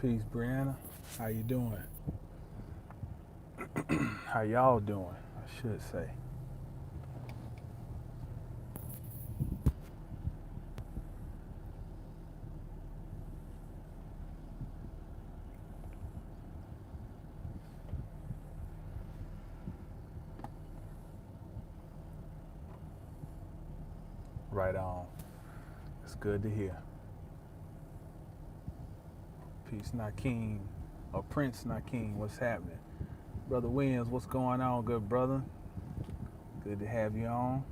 Peace, Brianna. How you doing? How y'all doing? I should say. Right on. It's good to hear. Peace, Nakeem. Or Prince Nakeem, what's happening? Brother Williams, what's going on, good brother? Good to have you on.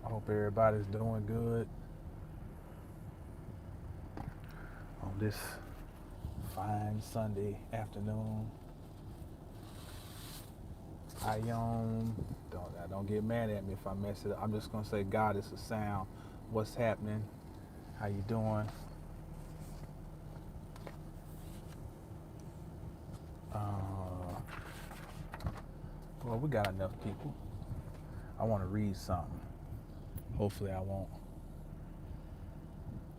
I hope everybody's doing good on this fine Sunday afternoon. Don't get mad at me if I mess it up. I'm just gonna say God is a sound. What's happening? How you doing? Uh, well, we got enough people. I want to read something. Hopefully, I won't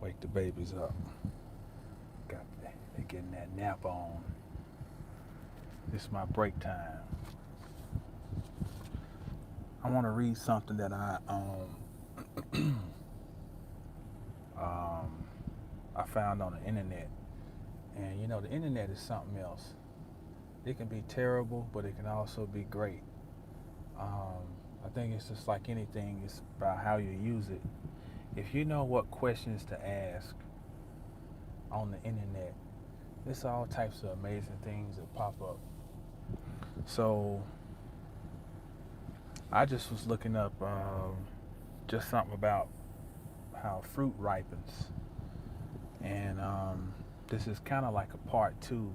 wake the babies up. They're getting that nap on. This is my break time. I want to read something that I found on the internet. And you know, the internet is something else. It can be terrible, but it can also be great. I think it's just like anything, it's about how you use it. If you know what questions to ask on the internet, there's all types of amazing things that pop up. So I just was looking up just something about how fruit ripens, and this is kind of like a part two.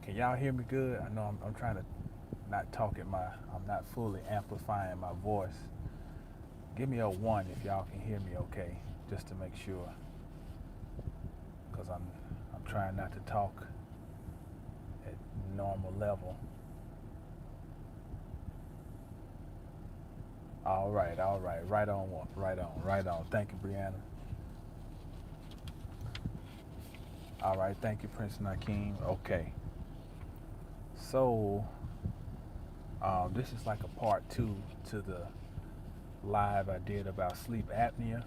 Can y'all hear me good? I know I'm trying to not talk I'm not fully amplifying my voice. Give me a 1 if y'all can hear me okay, just to make sure, because I'm trying not to talk at normal level. All right, right on, right on. Thank you, Brianna. All right, thank you, Prince Nakeem. Okay, so this is like a part two to the live I did about sleep apnea.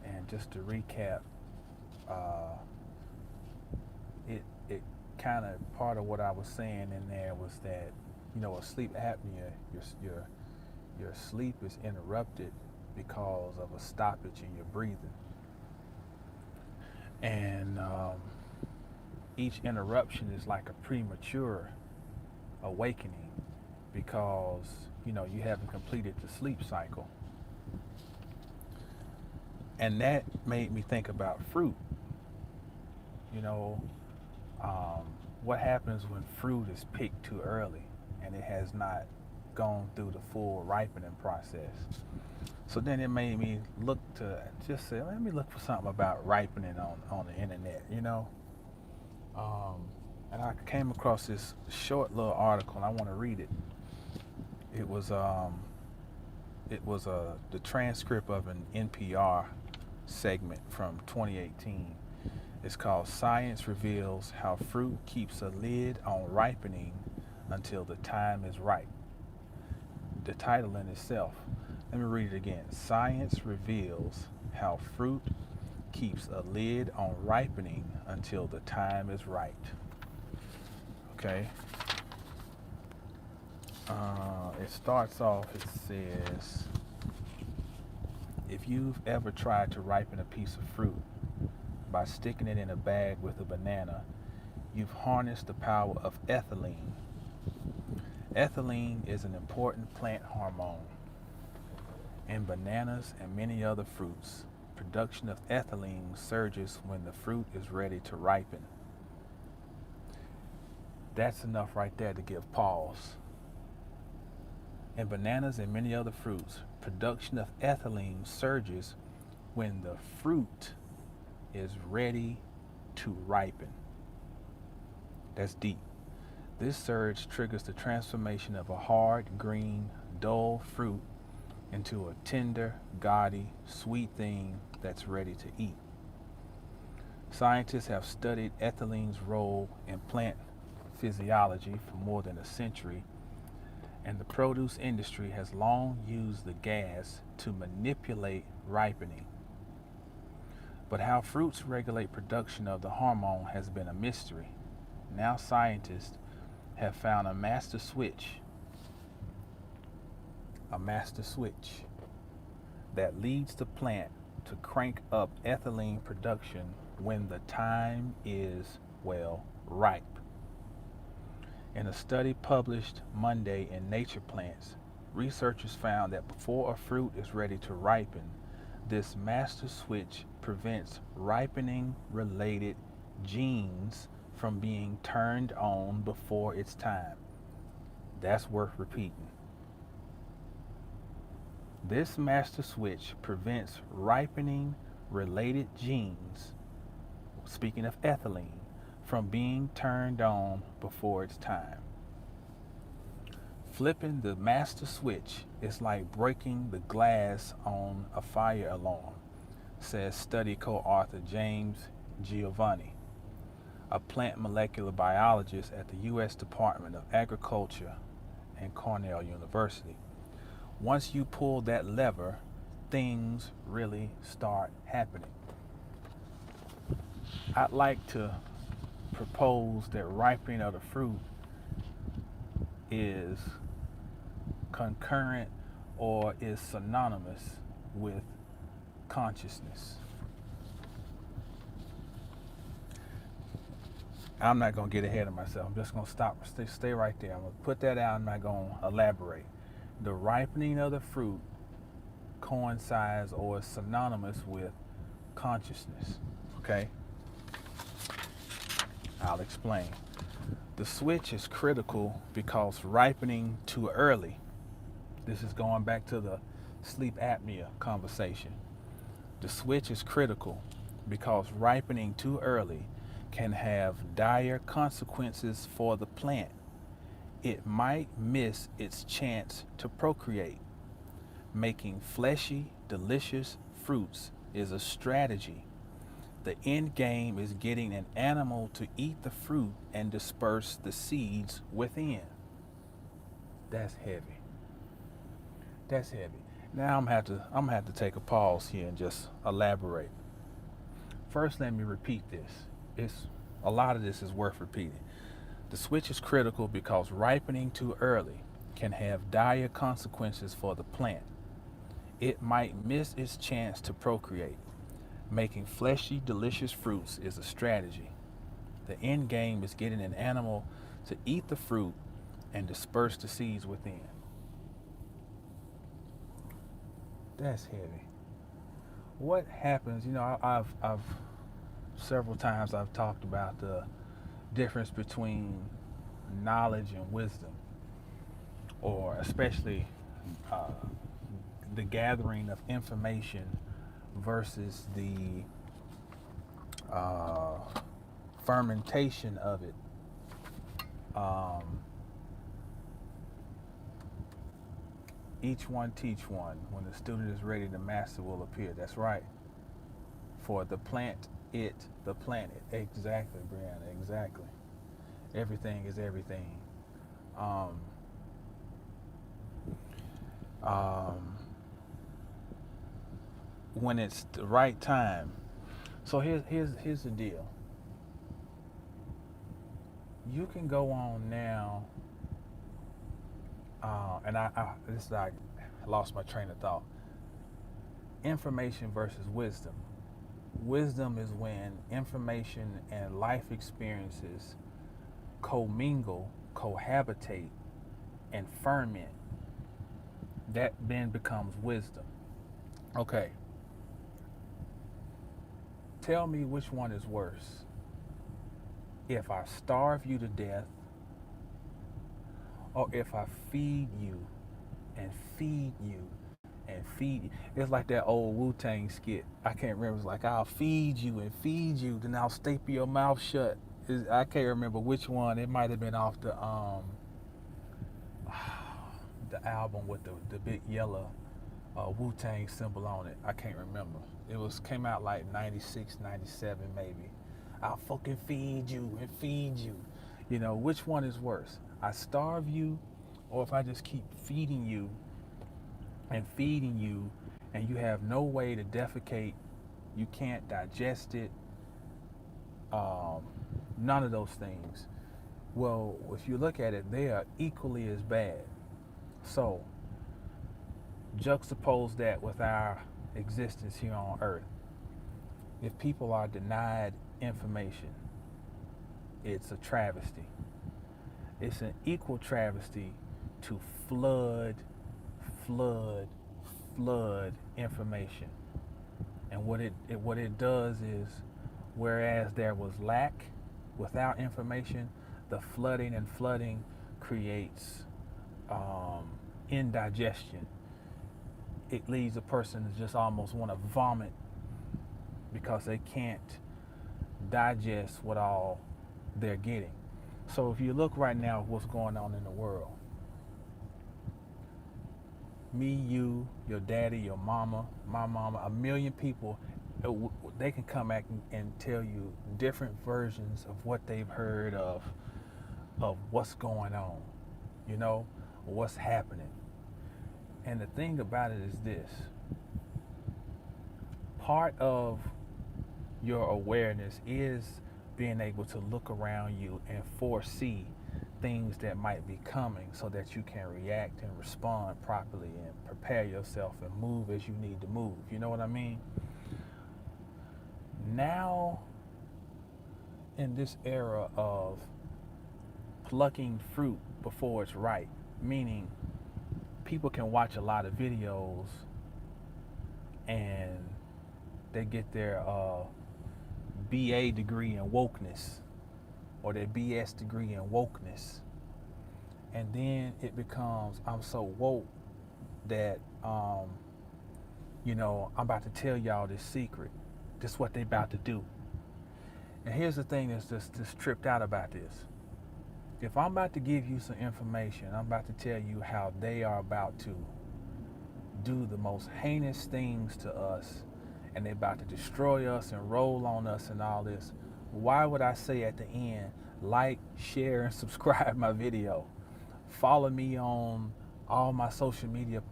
And just to recap, uh, it kind of, part of what I was saying in there was that, you know, with sleep apnea, your sleep is interrupted because of a stoppage in your breathing. And each interruption is like a premature awakening because, you know, you haven't completed the sleep cycle. And that made me think about fruit. You know, um, what happens when fruit is picked too early and it has not gone through the full ripening process? So then it made me look to just say, let me look for something about ripening on the internet, you know? Um, and I came across this short little article, and I want to read it. It was the transcript of an NPR segment from 2018. It's called "Science Reveals How Fruit Keeps a Lid on Ripening Until the Time is Right." The title in itself. Let me read it again. Science reveals how fruit keeps a lid on ripening until the time is right. Okay. It starts off, it says, if you've ever tried to ripen a piece of fruit by sticking it in a bag with a banana, you've harnessed the power of ethylene. Ethylene is an important plant hormone. In bananas and many other fruits, production of ethylene surges when the fruit is ready to ripen. That's enough right there to give pause. In bananas and many other fruits, production of ethylene surges when the fruit is ready to ripen. That's deep. This surge triggers the transformation of a hard, green, dull fruit into a tender, gaudy, sweet thing that's ready to eat. Scientists have studied ethylene's role in plant physiology for more than a century, and the produce industry has long used the gas to manipulate ripening. But how fruits regulate production of the hormone has been a mystery. Now scientists have found a master switch that leads the plant to crank up ethylene production when the time is, well, ripe. In a study published Monday in Nature Plants, researchers found that before a fruit is ready to ripen, this master switch prevents ripening related genes from being turned on before it's time. That's worth repeating. This master switch prevents ripening related genes, speaking of ethylene, from being turned on before it's time. Flipping the master switch is like breaking the glass on a fire alarm, says study co-author James Giovanni, a plant molecular biologist at the U.S. Department of Agriculture and Cornell University. Once you pull that lever, things really start happening. I'd like to propose that ripening of the fruit is concurrent or is synonymous with consciousness. I'm not going to get ahead of myself. I'm just going to stay right there. I'm going to put that out. I'm not going to elaborate. The ripening of the fruit coincides or is synonymous with consciousness. Okay? I'll explain. The switch is critical because ripening too early. This is going back to the sleep apnea conversation. The switch is critical because ripening too early can have dire consequences for the plant. It might miss its chance to procreate. Making fleshy, delicious fruits is a strategy. The end game is getting an animal to eat the fruit and disperse the seeds within. That's heavy. That's heavy. Now I'm gonna have to take a pause here and just elaborate. First, let me repeat this. A lot of this is worth repeating. The switch is critical because ripening too early can have dire consequences for the plant. It might miss its chance to procreate. Making fleshy, delicious fruits is a strategy. The end game is getting an animal to eat the fruit and disperse the seeds within. That's heavy. What happens, I've several times I've talked about the difference between knowledge and wisdom, or especially the gathering of information versus the fermentation of it. Each one teach one. When the student is ready, the master will appear. That's right. For the planet. Exactly, Brianna, exactly. Everything is everything. When it's the right time. So here's the deal. You can go on now, and I lost my train of thought. Information versus wisdom. Wisdom is when information and life experiences commingle, cohabitate, and ferment. That then becomes wisdom. Okay. Tell me which one is worse. If I starve you to death, or if I feed you and feed you and feed you. It's like that old Wu-Tang skit. I can't remember. It's like, I'll feed you and feed you, then I'll staple your mouth shut I can't remember which one. It might have been off the album with the big yellow Wu-Tang symbol on it. I can't remember. It was came out like 96, 97 maybe. I'll fucking feed you and feed you. You know, which one is worse? I starve you, or if I just keep feeding you and feeding you, and you have no way to defecate, you can't digest it, um, none of those things. Well, if you look at it, they are equally as bad. So, juxtapose that with our existence here on Earth. If people are denied information, it's a travesty. It's an equal travesty to flood, flood, flood information. And what it does is, whereas there was lack without information, the flooding and flooding creates indigestion. It leaves a person to just almost want to vomit because they can't digest what all they're getting. So if you look right now at what's going on in the world, me, you, your daddy, your mama, my mama, a million people, they can come back and tell you different versions of what they've heard of what's going on, you know, what's happening. And the thing about it is this: part of your awareness is being able to look around you and foresee things that might be coming so that you can react and respond properly and prepare yourself and move as you need to move. You know what I mean? Now, in this era of plucking fruit before it's ripe, meaning people can watch a lot of videos and they get their BA degree in wokeness or their BS degree in wokeness, and then it becomes, I'm so woke that you know, I'm about to tell y'all this secret. This is what they about to do. And here's the thing that's just tripped out about this. If I'm about to give you some information, I'm about to tell you how they are about to do the most heinous things to us, and they're about to destroy us and roll on us and all this. Why would I say at the end, like, share, and subscribe my video? Follow me on all my social media.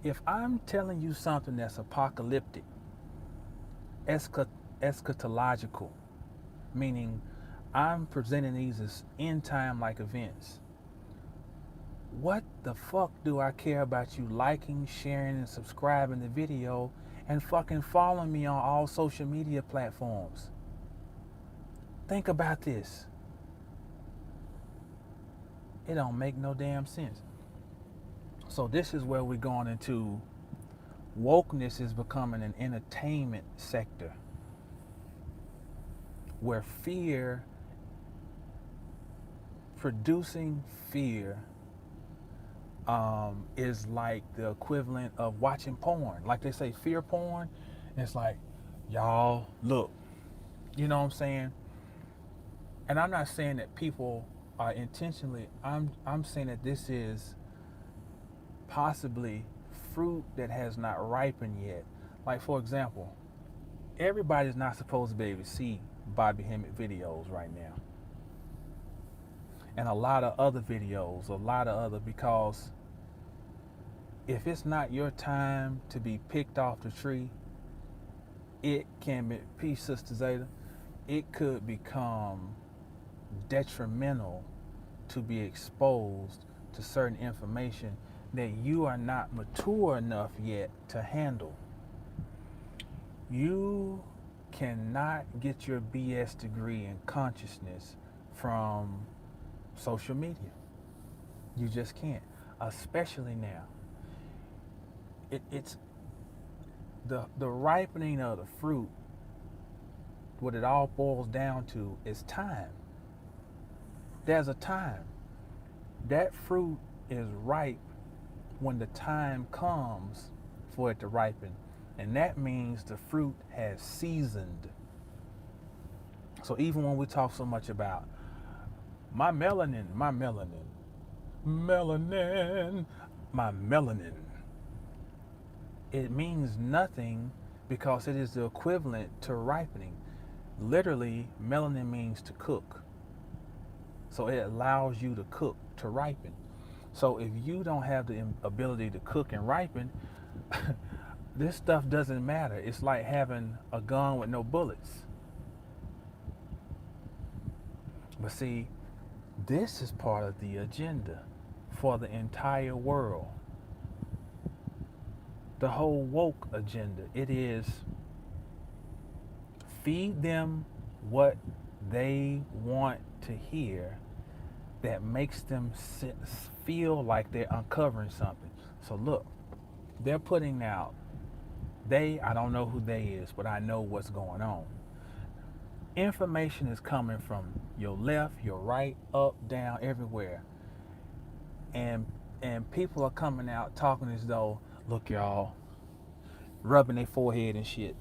If I'm telling you something that's apocalyptic, eschatological, meaning I'm presenting these as end time like events, what the fuck do I care about you liking, sharing, and subscribing the video and fucking following me on all social media platforms? Think about this. It don't make no damn sense. So this is where we're going into wokeness is becoming an entertainment sector where fear, producing fear, is like the equivalent of watching porn. Like they say, fear porn. It's like, y'all, look, you know what I'm saying? And I'm not saying that people are intentionally, I'm saying that this is possibly fruit that has not ripened yet. Like, for example, everybody's not supposed to be able to see Bobby Hemmett videos right now. And a lot of other videos, because if it's not your time to be picked off the tree, it can be, peace, Sister Zeta, it could become detrimental to be exposed to certain information that you are not mature enough yet to handle. You cannot get your BS degree in consciousness from social media. You just can't, especially now. It's the ripening of the fruit. What it all boils down to is time. There's a time. That fruit is ripe when the time comes for it to ripen. And that means the fruit has seasoned. So even when we talk so much about my melanin, my melanin, it means nothing because it is the equivalent to ripening. Literally, melanin means to cook. So it allows you to cook, to ripen. So if you don't have the ability to cook and ripen, this stuff doesn't matter. It's like having a gun with no bullets. But see, this is part of the agenda for the entire world. The whole woke agenda. It is feed them what they want to hear that makes them feel like they're uncovering something. So look, they're putting out, I don't know who they is, but I know what's going on. Information is coming from your left, your right, up, down, everywhere. And people are coming out talking as though, look y'all, rubbing their forehead and shit.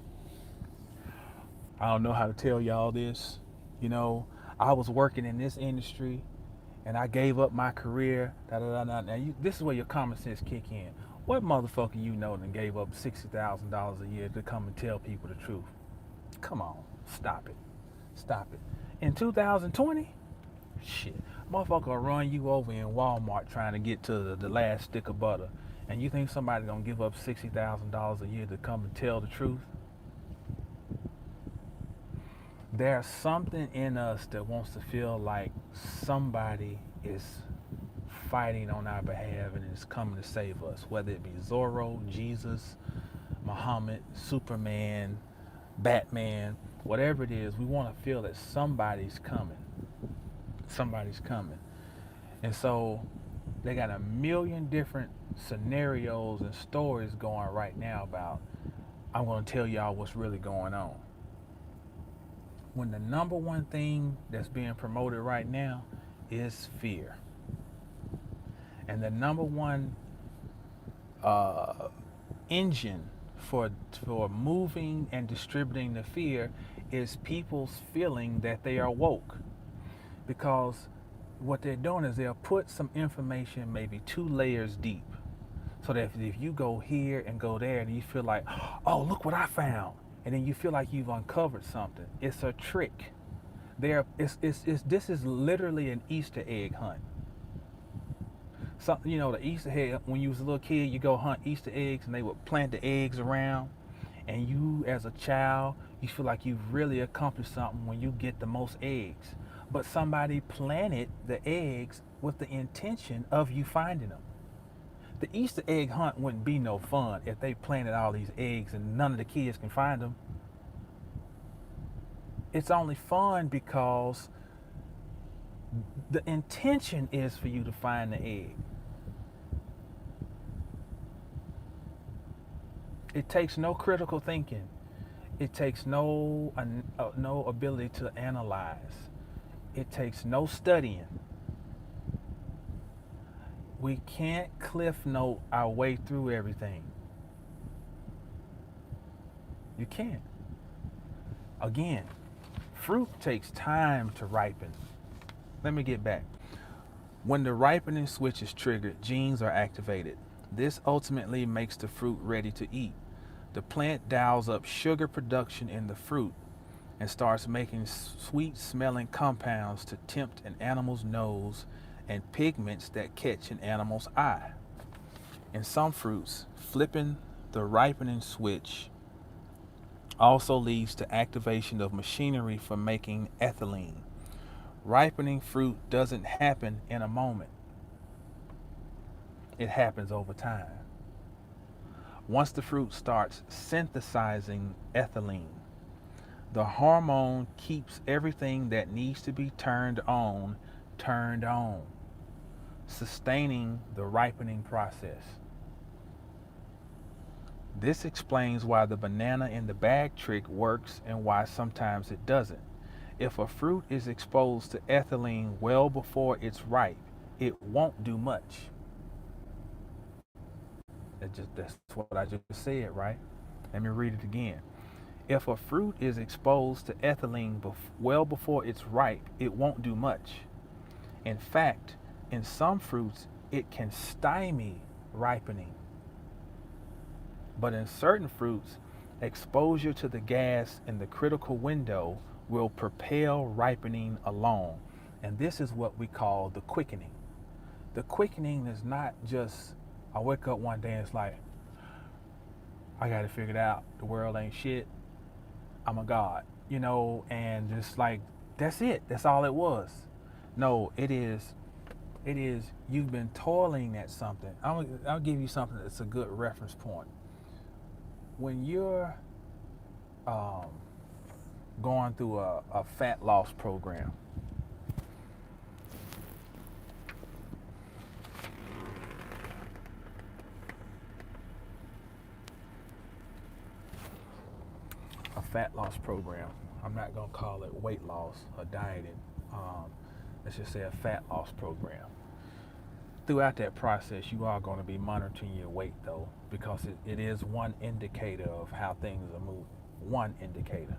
I don't know how to tell y'all this. You know, I was working in this industry and I gave up my career. Da, da, da, da. Now, this is where your common sense kick in. What motherfucker you know that gave up $60,000 a year to come and tell people the truth? Come on, stop it. Stop it. In 2020, shit, motherfucker will run you over in Walmart trying to get to the last stick of butter. And you think somebody gonna give up $60,000 a year to come and tell the truth? There's something in us that wants to feel like somebody is fighting on our behalf and is coming to save us, whether it be Zorro, Jesus, Muhammad, Superman, Batman, whatever it is. We want to feel that somebody's coming. Somebody's coming. And so they got a million different scenarios and stories going right now about, I'm going to tell y'all what's really going on. When the number one thing that's being promoted right now is fear. And the number one engine for moving and distributing the fear is people's feeling that they are woke. Because what they're doing is they'll put some information maybe 2 layers deep. So that if you go here and go there and you feel like, oh, look what I found. And then you feel like you've uncovered something. It's a trick. This is literally an Easter egg hunt. So, you know, the Easter egg, when you was a little kid, you go hunt Easter eggs and they would plant the eggs around. And you, as a child, you feel like you've really accomplished something when you get the most eggs. But somebody planted the eggs with the intention of you finding them. The Easter egg hunt wouldn't be no fun if they planted all these eggs and none of the kids can find them. It's only fun because the intention is for you to find the egg. It takes no critical thinking. It takes no ability to analyze. It takes no studying. We can't cliff note our way through everything. You can't. Again, fruit takes time to ripen. Let me get back. When the ripening switch is triggered, genes are activated. This ultimately makes the fruit ready to eat. The plant dials up sugar production in the fruit and starts making sweet-smelling compounds to tempt an animal's nose and pigments that catch an animal's eye. In some fruits, flipping the ripening switch also leads to activation of machinery for making ethylene. Ripening fruit doesn't happen in a moment. It happens over time. Once the fruit starts synthesizing ethylene, the hormone keeps everything that needs to be turned on, sustaining the ripening process. This explains why the banana in the bag trick works and why sometimes it doesn't. If a fruit is exposed to ethylene well before it's ripe, it won't do much. That's what I just said, right? Let me read it again. If a fruit is exposed to ethylene well before it's ripe, it won't do much. In fact, in some fruits, it can stymie ripening. But in certain fruits, exposure to the gas in the critical window will propel ripening along. And this is what we call the quickening. The quickening is not just, I wake up one day and it's like, I got to figure it out. The world ain't shit. I'm a god, and just like, that's it. That's all it was. No, it is you've been toiling at something. I'll give you something that's a good reference point. When you're going through a fat loss program, I'm not going to call it weight loss or dieting. Let's just say a fat loss program. Throughout that process, you are going to be monitoring your weight, though, because it is one indicator of how things are moving. One indicator.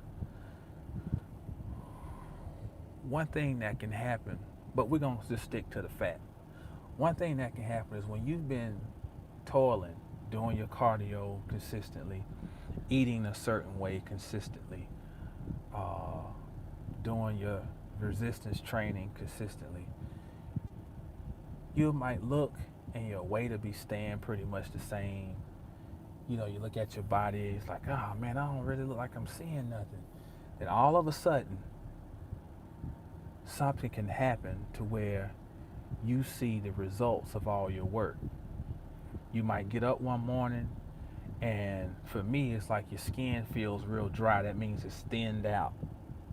One thing that can happen, but we're going to just stick to the fat. One thing that can happen is when you've been toiling, doing your cardio consistently, eating a certain way consistently, doing your resistance training consistently, you might look and your weight will be staying pretty much the same. You look at your body, it's like, oh man, I don't really look like I'm seeing nothing. Then all of a sudden, something can happen to where you see the results of all your work. You might get up one morning, and for me, it's like your skin feels real dry. That means it's thinned out.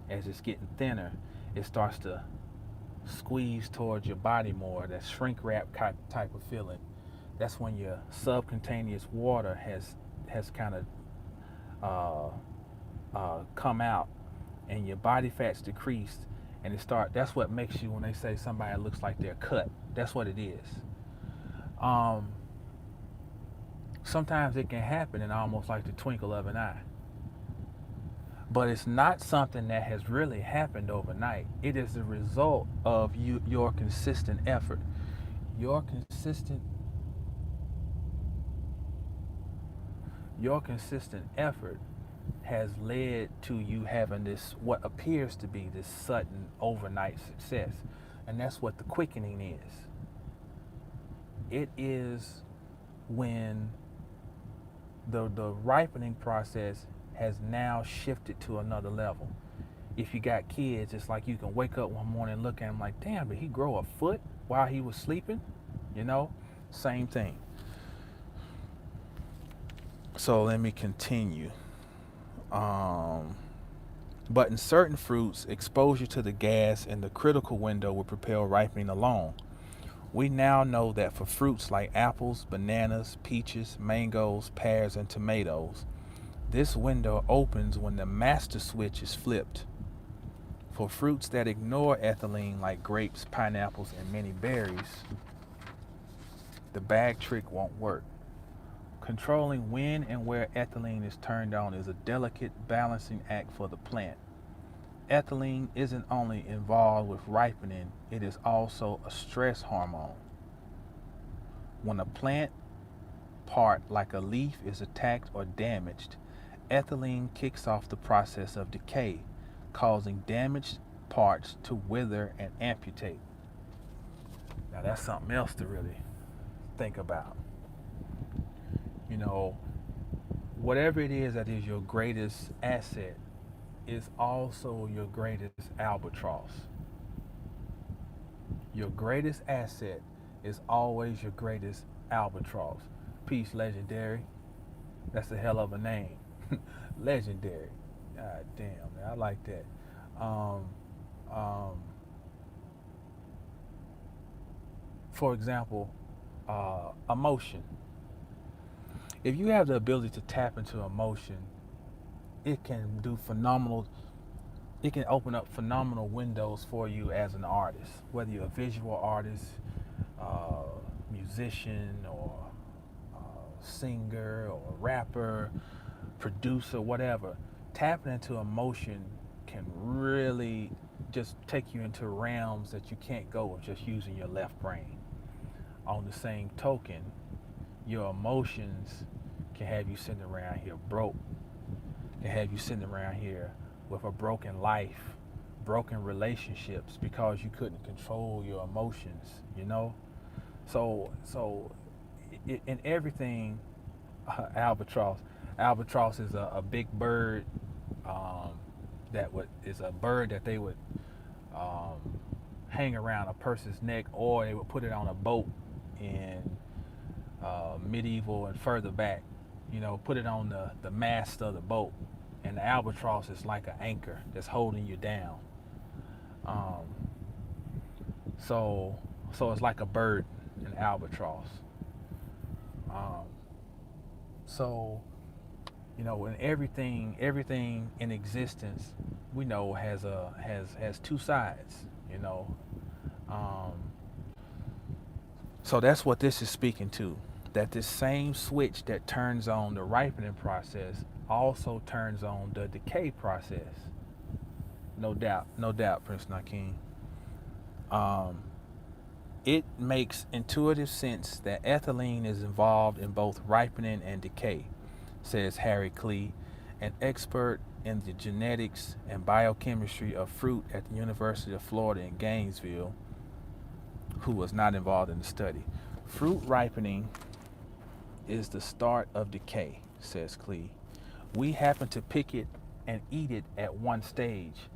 As it's getting thinner, it starts to squeeze towards your body more, that shrink wrap type of feeling. That's when your subcutaneous water has kind of come out, and your body fat's decreased, and that's what makes you, when they say somebody looks like they're cut, that's what it is. Sometimes it can happen in almost like the twinkle of an eye. But it's not something that has really happened overnight. It is the result of your consistent effort. Your consistent effort has led to you having this, what appears to be this sudden overnight success. And that's what the quickening is. It is when the ripening process has now shifted to another level. If you got kids, it's like you can wake up one morning and look at him like, damn, did he grow a foot while he was sleeping? Same thing. So let me continue. But in certain fruits, exposure to the gas in the critical window will propel ripening along. We now know that for fruits like apples, bananas, peaches, mangoes, pears, and tomatoes, this window opens when the master switch is flipped. For fruits that ignore ethylene like grapes, pineapples, and many berries, the bag trick won't work. Controlling when and where ethylene is turned on is a delicate balancing act for the plant. Ethylene isn't only involved with ripening, it is also a stress hormone. When a plant part, like a leaf, is attacked or damaged, ethylene kicks off the process of decay, causing damaged parts to wither and amputate. Now that's something else to really think about. Whatever it is that is your greatest asset is also your greatest albatross. Your greatest asset is always your greatest albatross. Peace, legendary. That's a hell of a name. Legendary. God damn, man, I like that. For example, emotion. If you have the ability to tap into emotion, it can open up phenomenal windows for you as an artist, whether you're a visual artist, musician, or singer, or rapper, producer, whatever. tapping into emotion can really just take you into realms that you can't go with just using your left brain. On the same token, your emotions can have you sitting around here broke, can have you sitting around here with a broken life, broken relationships because you couldn't control your emotions, you know? So in everything, albatross. Albatross is a big bird um, is a bird that they would um, hang around a person's neck, or they would put it on a boat in medieval and further back. You know, put it on the mast of the boat, and the albatross is like an anchor that's holding you down. Um, so so it's like a bird, an albatross. Um, so you know, and everything in existence, we know has two sides. You know, um, so that's what this is speaking to. That this same switch that turns on the ripening process also turns on the decay process. No doubt, no doubt, Prince Nakeem. Um, it makes intuitive sense that ethylene is involved in both ripening and decay, says Harry Klee, an expert in the genetics and biochemistry of fruit at the University of Florida in Gainesville, who was not involved in the study. Fruit ripening is the start of decay, says Klee. We happen to pick it and eat it at one stage,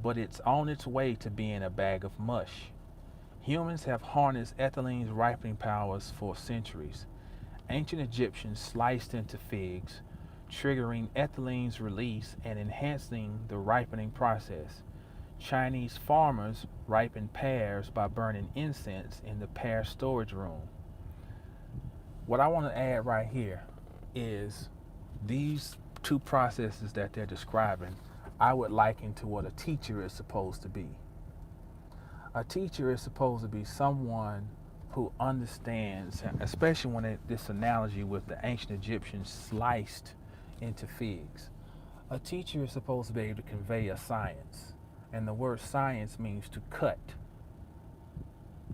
but it's on its way to being a bag of mush. Humans have harnessed ethylene's ripening powers for centuries. Ancient Egyptians sliced into figs, triggering ethylene's release and enhancing the ripening process. Chinese farmers ripen pears by burning incense in the pear storage room. What I want to add right here is these two processes that they're describing, I would liken to what a teacher is supposed to be. A teacher is supposed to be someone who understands, especially when this analogy with the ancient Egyptians sliced into figs. A teacher is supposed to be able to convey a science, and the word science means to cut.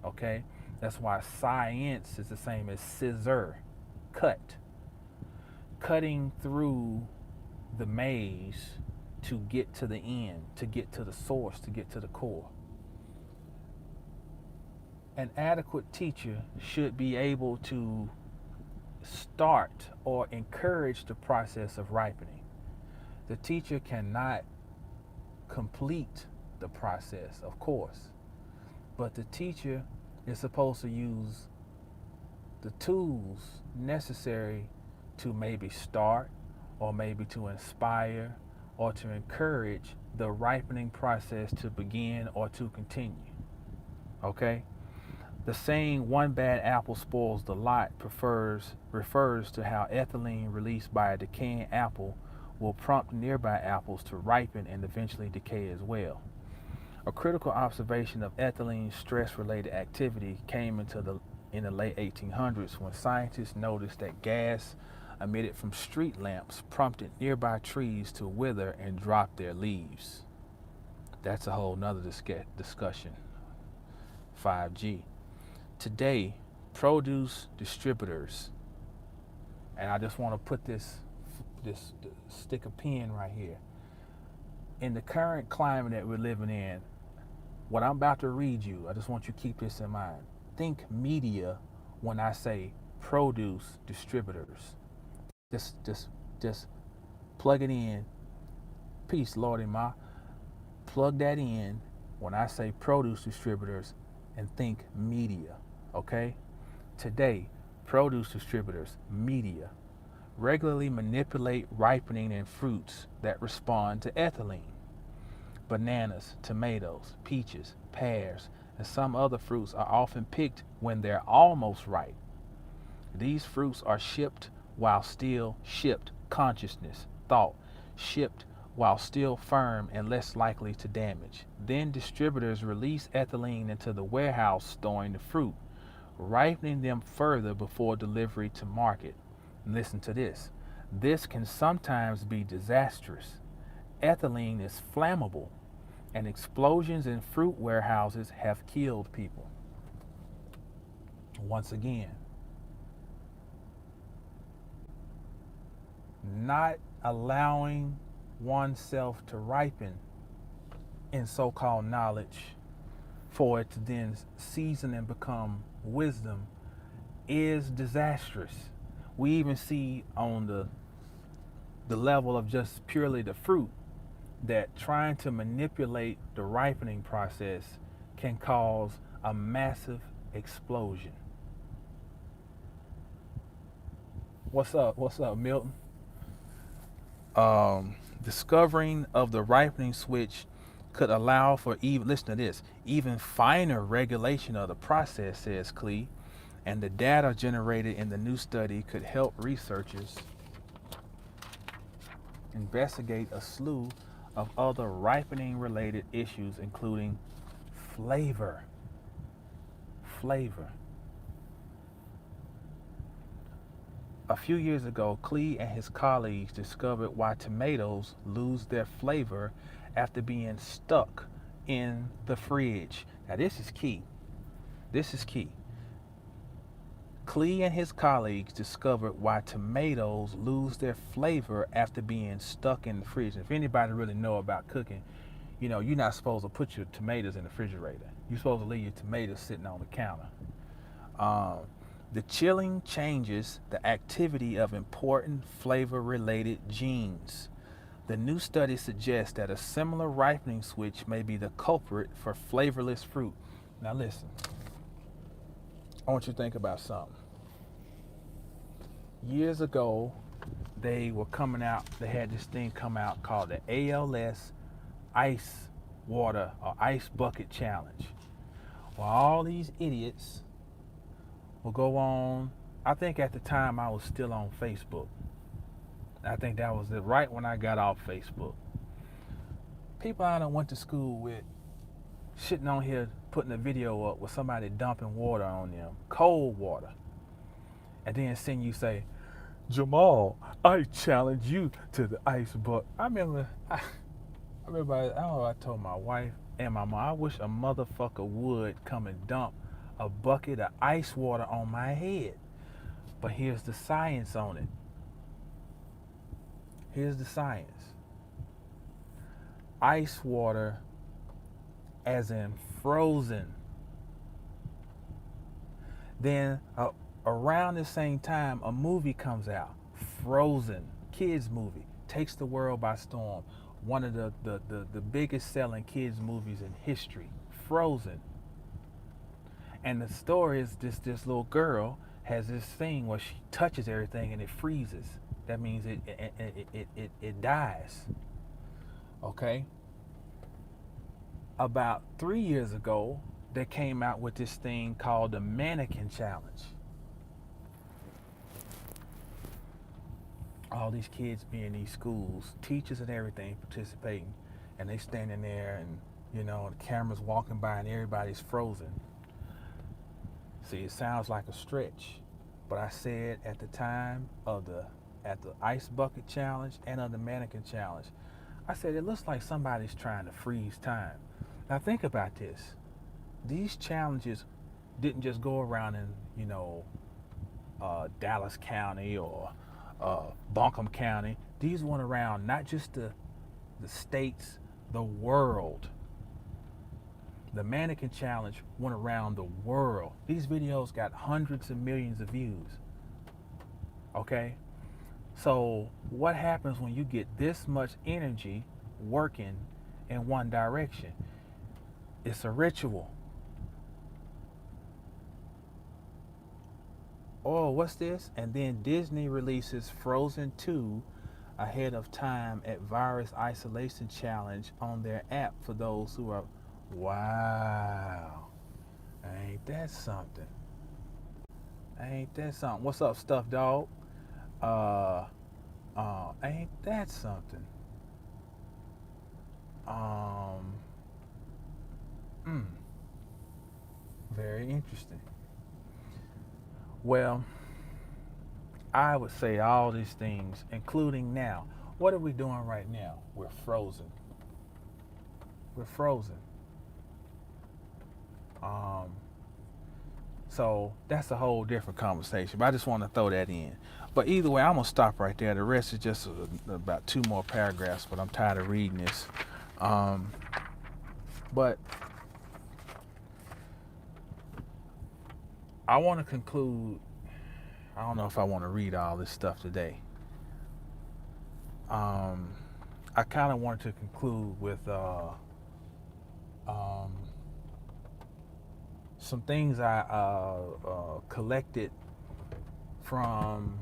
Okay, that's why science is the same as scissor, cut, cutting through the maze to get to the end, to get to the source, to get to the core. An adequate teacher should be able to start or encourage the process of ripening. The teacher cannot complete the process, of course, but the teacher is supposed to use the tools necessary to maybe start, or maybe to inspire, or to encourage the ripening process to begin or to continue. Okay? The saying "one bad apple spoils the lot" refers to how ethylene released by a decaying apple will prompt nearby apples to ripen and eventually decay as well. A critical observation of ethylene's stress-related activity came in the late 1800s when scientists noticed that gas emitted from street lamps prompted nearby trees to wither and drop their leaves. That's a whole nother discussion. 5G. Today, produce distributors, and I just want to put this stick a pin right here. In the current climate that we're living in, what I'm about to read you, I just want you to keep this in mind. Think media when I say produce distributors. Just plug it in. Peace, Lordy Ma. Plug that in when I say produce distributors and think media. Okay? Today, produce distributors, media, regularly manipulate ripening in fruits that respond to ethylene. Bananas, tomatoes, peaches, pears, and some other fruits are often picked when they're almost ripe. These fruits are shipped while still consciousness, thought, shipped while still firm and less likely to damage. Then distributors release ethylene into the warehouse storing the fruit, ripening them further before delivery to market. Listen to this. This can sometimes be disastrous. ethylene is flammable, and explosions in fruit warehouses have killed people. Once again, not allowing oneself to ripen in so-called knowledge for it to then season and become wisdom is disastrous. We even see on the level of just purely the fruit that trying to manipulate the ripening process can cause a massive explosion. What's up? What's up, Milton? Discovering of the ripening switch could allow for even, listen to this, even finer regulation of the process, says Clee, and the data generated in the new study could help researchers investigate a slew of other ripening related issues, including flavor. A few years ago, Clee and his colleagues discovered why tomatoes lose their flavor after being stuck in the fridge. Now this is key. Clee and his colleagues discovered why tomatoes lose their flavor after being stuck in the fridge. If anybody really know about cooking, you know you're not supposed to put your tomatoes in the refrigerator. You're supposed to leave your tomatoes sitting on the counter. The chilling changes the activity of important flavor-related genes. The new study suggests that a similar ripening switch may be the culprit for flavorless fruit. Now listen, I want you to think about something. Years ago, they had this thing come out called the ALS ice water or ice bucket challenge. Well, all these idiots will go on. I think at the time I was still on Facebook. I think that was it, right when I got off Facebook. People I done went to school with sitting on here putting a video up with somebody dumping water on them, cold water. And then seeing you say, Jamal, I challenge you to the ice bucket. I remember, I don't know, I told my wife and my mom, I wish a motherfucker would come and dump a bucket of ice water on my head. But here's the science on it. Here's the science. Ice water, as in frozen. Then around the same time, a movie comes out, Frozen, kids movie, takes the world by storm. One of the biggest selling kids movies in history, Frozen. And the story is this little girl has this thing where she touches everything and it freezes. That means it dies. Okay? About 3 years ago, they came out with this thing called the mannequin challenge. All these kids be in these schools, teachers and everything participating, and they standing there and, you know, the camera's walking by and everybody's frozen. See, it sounds like a stretch, but I said at the time at the ice bucket challenge and of the mannequin challenge, I said it looks like somebody's trying to freeze time. Now think about this. These challenges didn't just go around in, you know, Dallas County or Buncombe County. These went around not just the states, the world. The mannequin challenge went around the world. These videos got hundreds of millions of views. Okay? So what happens when you get this much energy working in one direction? It's a ritual. Oh, what's this? And then Disney releases Frozen 2 ahead of time at Virus Isolation Challenge on their app for those who are. Wow. Ain't that something? What's up, Stuffed Dog? Ain't that something? Very interesting. Well, I would say all these things, including now, What are we doing right now? We're frozen. We're frozen. Um, so that's a whole different conversation. But I just want to throw that in. But either way, I'm gonna stop right there. The rest is just about 2 more paragraphs. But I'm tired of reading this. But I want to conclude. I don't know if I want to read all this stuff today. I kind of wanted to conclude with some things I collected from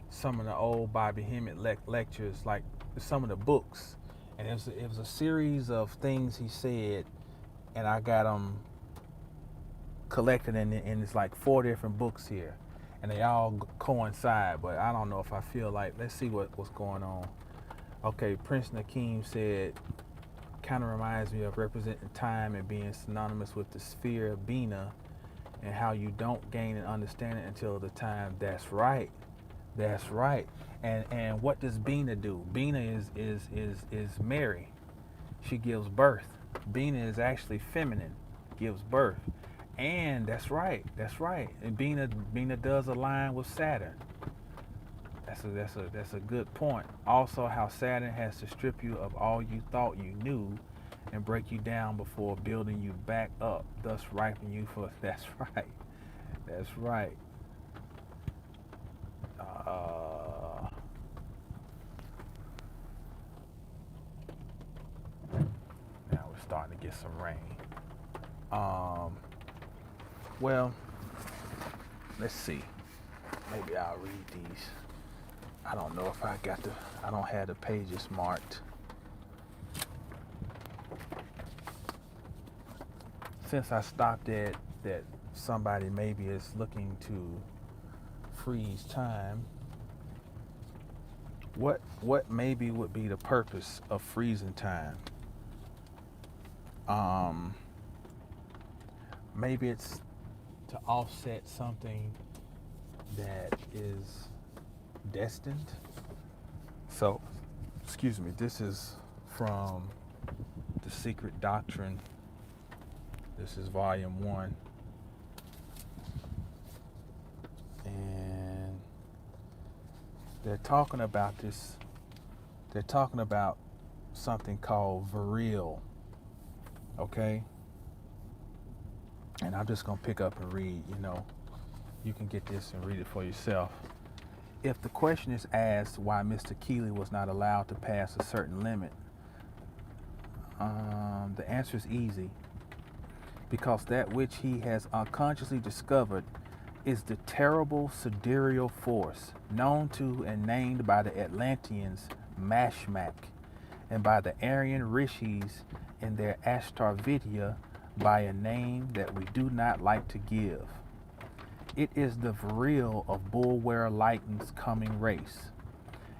some of the old Bobby Hemmett lectures, like some of the books, and it was a series of things he said, and I got them collected in it's like 4 different books here, and they all coincide. But I don't know if I feel like, let's see what's going on. Okay, Prince Nakeem said, kind of reminds me of representing time and being synonymous with the sphere of Bina, and how you don't gain an understanding until the time. That's right. That's right. And what does Bina do? Bina is Mary. She gives birth. Bina is actually feminine, gives birth. And that's right. That's right. And Bina does align with Saturn. That's a good point. Also, how Saturn has to strip you of all you thought you knew and break you down before building you back up, thus ripening you for. That's right. That's right. Now we're starting to get some rain. Well, let's see. Maybe I'll read these. I don't know if I don't have the pages marked. Since I stopped at that somebody maybe is looking to freeze time, what maybe would be the purpose of freezing time? Maybe it's to offset something that is destined. So, excuse me, this is from The Secret Doctrine. This is volume 1. And they're talking about this. They're talking about something called virile. Okay? And I'm just going to pick up and read, you can get this and read it for yourself. If the question is asked why Mr. Keeley was not allowed to pass a certain limit, the answer is easy. Because that which he has unconsciously discovered is the terrible sidereal force known to and named by the Atlanteans Mashmak, and by the Aryan Rishis in their Ashtarvidya by a name that we do not like to give. It is the virile of Bulwer Lytton's coming race,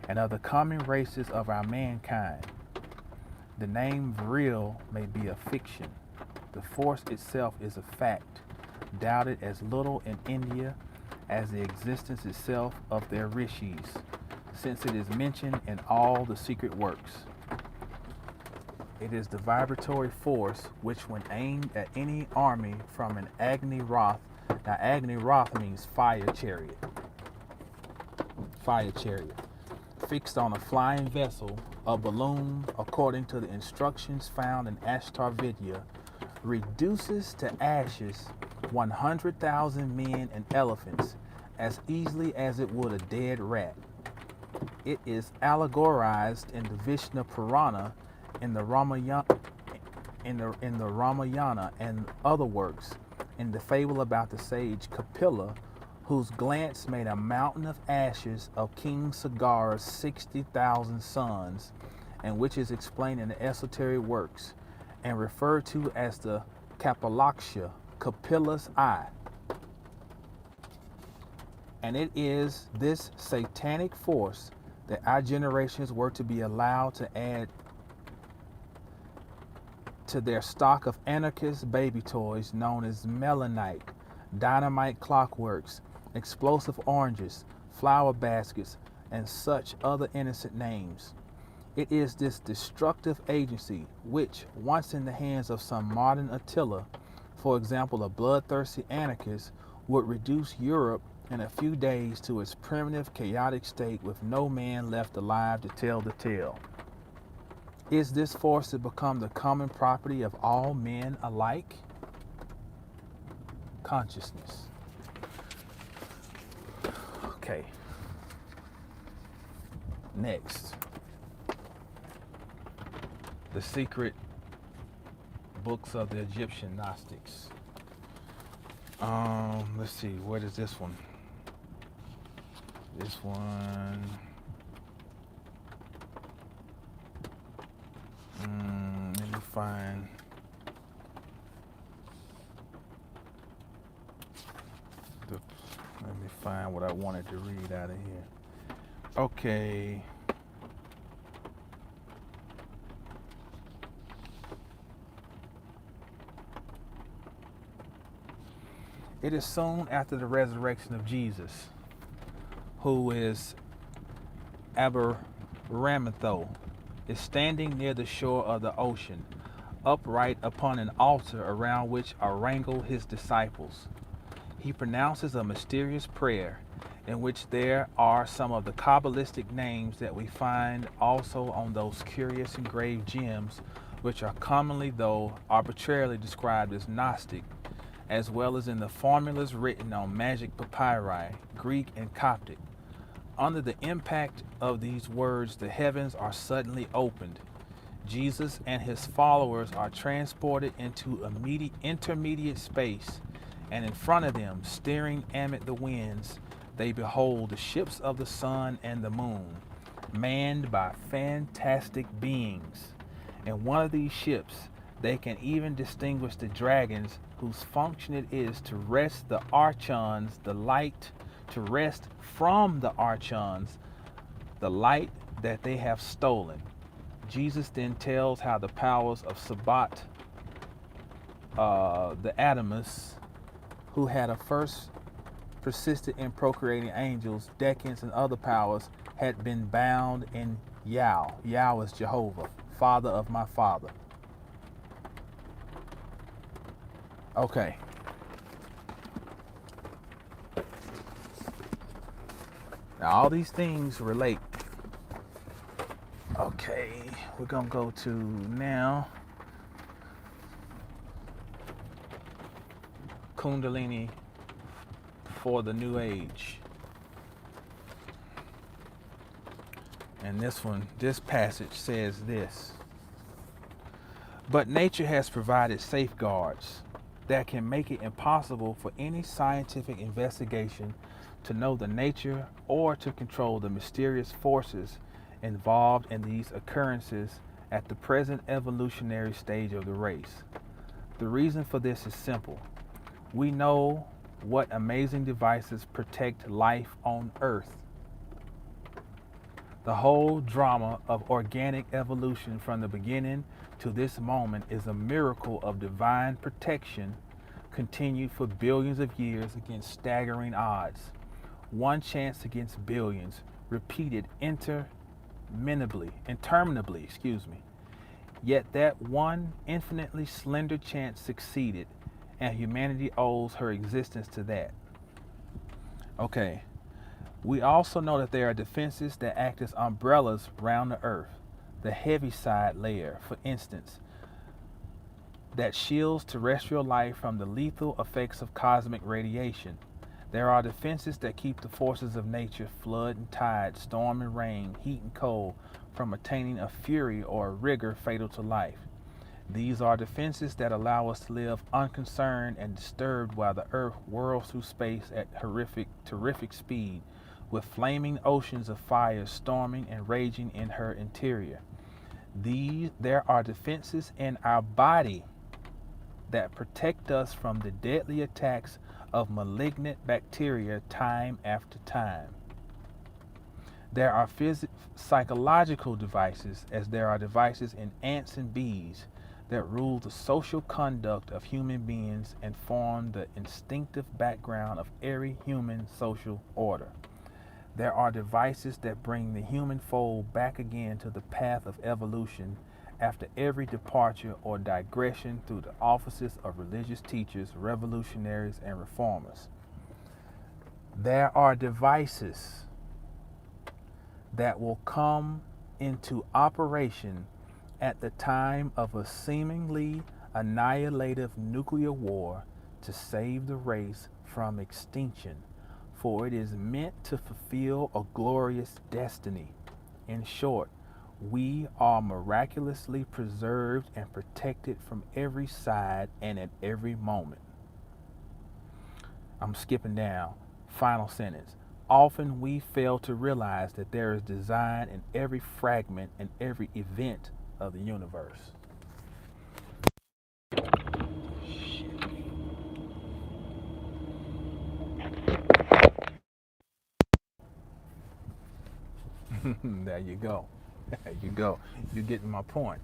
and of the coming races of our mankind. The name virile may be a fiction. The force itself is a fact, doubted as little in India as the existence itself of their rishis, since it is mentioned in all the secret works. It is the vibratory force which, when aimed at any army from an Agni Roth, now Agni Roth means fire chariot, fixed on a flying vessel, a balloon, according to the instructions found in Ashtarvidya, reduces to ashes 100,000 men and elephants as easily as it would a dead rat. It is allegorized in the Vishnu Purana, in the Ramayana, and other works, in the fable about the sage Kapila, whose glance made a mountain of ashes of King Sagara's 60,000 sons, and which is explained in the Esoteric works and referred to as the Kapalaksha, Kapila's eye. And it is this satanic force that our generations were to be allowed to add to their stock of anarchist baby toys known as melanite, dynamite clockworks, explosive oranges, flower baskets, and such other innocent names. It is this destructive agency which, once in the hands of some modern Attila, for example, a bloodthirsty anarchist, would reduce Europe in a few days to its primitive, chaotic state with no man left alive to tell the tale. Is this force to become the common property of all men alike? Consciousness. Okay. Next. The secret books of the Egyptian Gnostics. Let's see, what is this one? This one. Let me find. Let me find what I wanted to read out of here. Okay. It is soon after the resurrection of Jesus, who is Abramatho, is standing near the shore of the ocean, upright upon an altar around which are wrangled his disciples. He pronounces a mysterious prayer in which there are some of the Kabbalistic names that we find also on those curious engraved gems, which are commonly, though arbitrarily, described as Gnostic, as well as in the formulas written on magic papyri, Greek and Coptic. Under the impact of these words, the heavens are suddenly opened. Jesus and his followers are transported into intermediate space, and in front of them, steering amid the winds, they behold the ships of the sun and the moon, manned by fantastic beings. In one of these ships, they can even distinguish the dragons, whose function it is to wrest the archons, the light, to wrest from the archons the light that they have stolen. Jesus then tells how the powers of Sabbat, the Adamus, who had at first persisted in procreating angels, decans, and other powers, had been bound in Yah. Yah is Jehovah, Father of my Father. Okay. Now all these things relate. Okay, we're gonna go to now Kundalini for the New Age. And this passage says this: but nature has provided safeguards that can make it impossible for any scientific investigation to know the nature or to control the mysterious forces involved in these occurrences at the present evolutionary stage of the race. The reason for this is simple. We know what amazing devices protect life on Earth. The whole drama of organic evolution from the beginning to this moment is a miracle of divine protection continued for billions of years against staggering odds. One chance against billions, repeated interminably. Yet that one infinitely slender chance succeeded, and humanity owes her existence to that. Okay. We also know that there are defenses that act as umbrellas round the earth. The heaviside layer, for instance, that shields terrestrial life from the lethal effects of cosmic radiation. There are defenses that keep the forces of nature, flood and tide, storm and rain, heat and cold, from attaining a fury or a rigor fatal to life. These are defenses that allow us to live unconcerned and disturbed while the earth whirls through space at terrific speed, with flaming oceans of fire storming and raging in her interior. There are defenses in our body that protect us from the deadly attacks of malignant bacteria time after time. There are psychological devices, as there are devices in ants and bees, that rule the social conduct of human beings and form the instinctive background of every human social order. There are devices that bring the human fold back again to the path of evolution after every departure or digression through the offices of religious teachers, revolutionaries, and reformers. There are devices that will come into operation at the time of a seemingly annihilative nuclear war to save the race from extinction, for it is meant to fulfill a glorious destiny. In short, we are miraculously preserved and protected from every side and at every moment. I'm skipping down. Final sentence. Often we fail to realize that there is design in every fragment and every event of the universe. There you go. There you go. You're getting my point.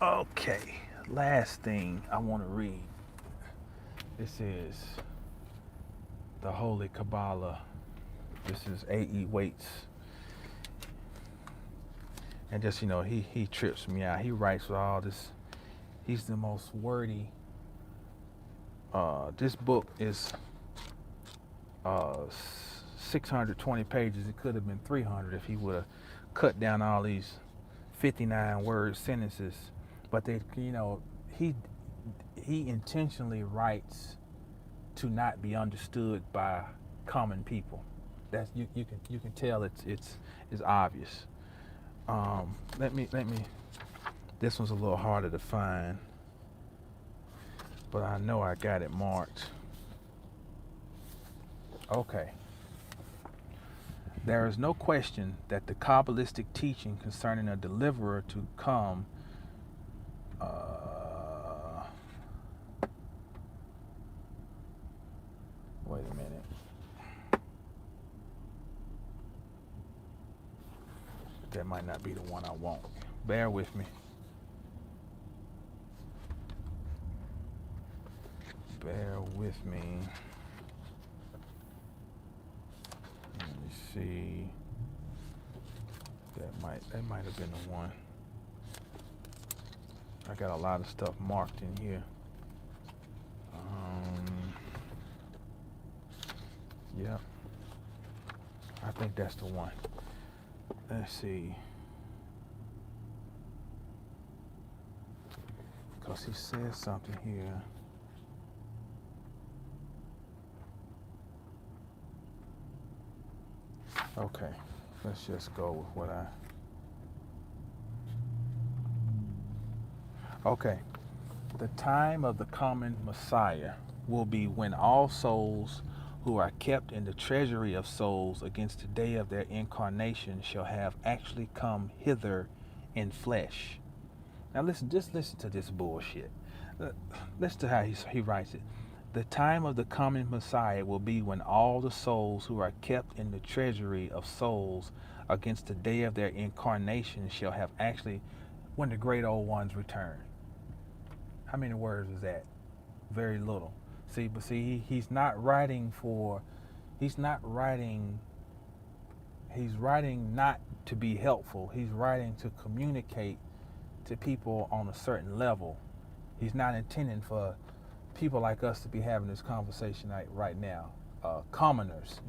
Okay, last thing I want to read. This is the Holy Kabbalah. This is A.E. Waits. And just, he trips me out. He writes with all this. He's the most wordy. This book is 620 pages. It could have been 300 if he would have cut down all these 59 word sentences. But he intentionally writes to not be understood by common people. That's you can tell it's obvious. Let me. This one's a little harder to find, but I know I got it marked. Okay. There is no question that the Kabbalistic teaching concerning a deliverer to come wait a minute. That might not be the one I want. Bear with me. Bear with me. Let me see. That might have been the one. I got a lot of stuff marked in here. Yeah. I think that's the one. Let's see. Because he says something here. Okay, let's just go with what I... Okay, the time of the common Messiah will be when all souls who are kept in the treasury of souls against the day of their incarnation shall have actually come hither in flesh. Now just listen to this bullshit. Listen to how he writes it. The time of the coming Messiah will be when all the souls who are kept in the treasury of souls against the day of their incarnation shall have actually, when the great old ones return. How many words is that? Very little. He's writing not to be helpful. He's writing to communicate to people on a certain level. He's not intending for people like us to be having this conversation right now. Commoners,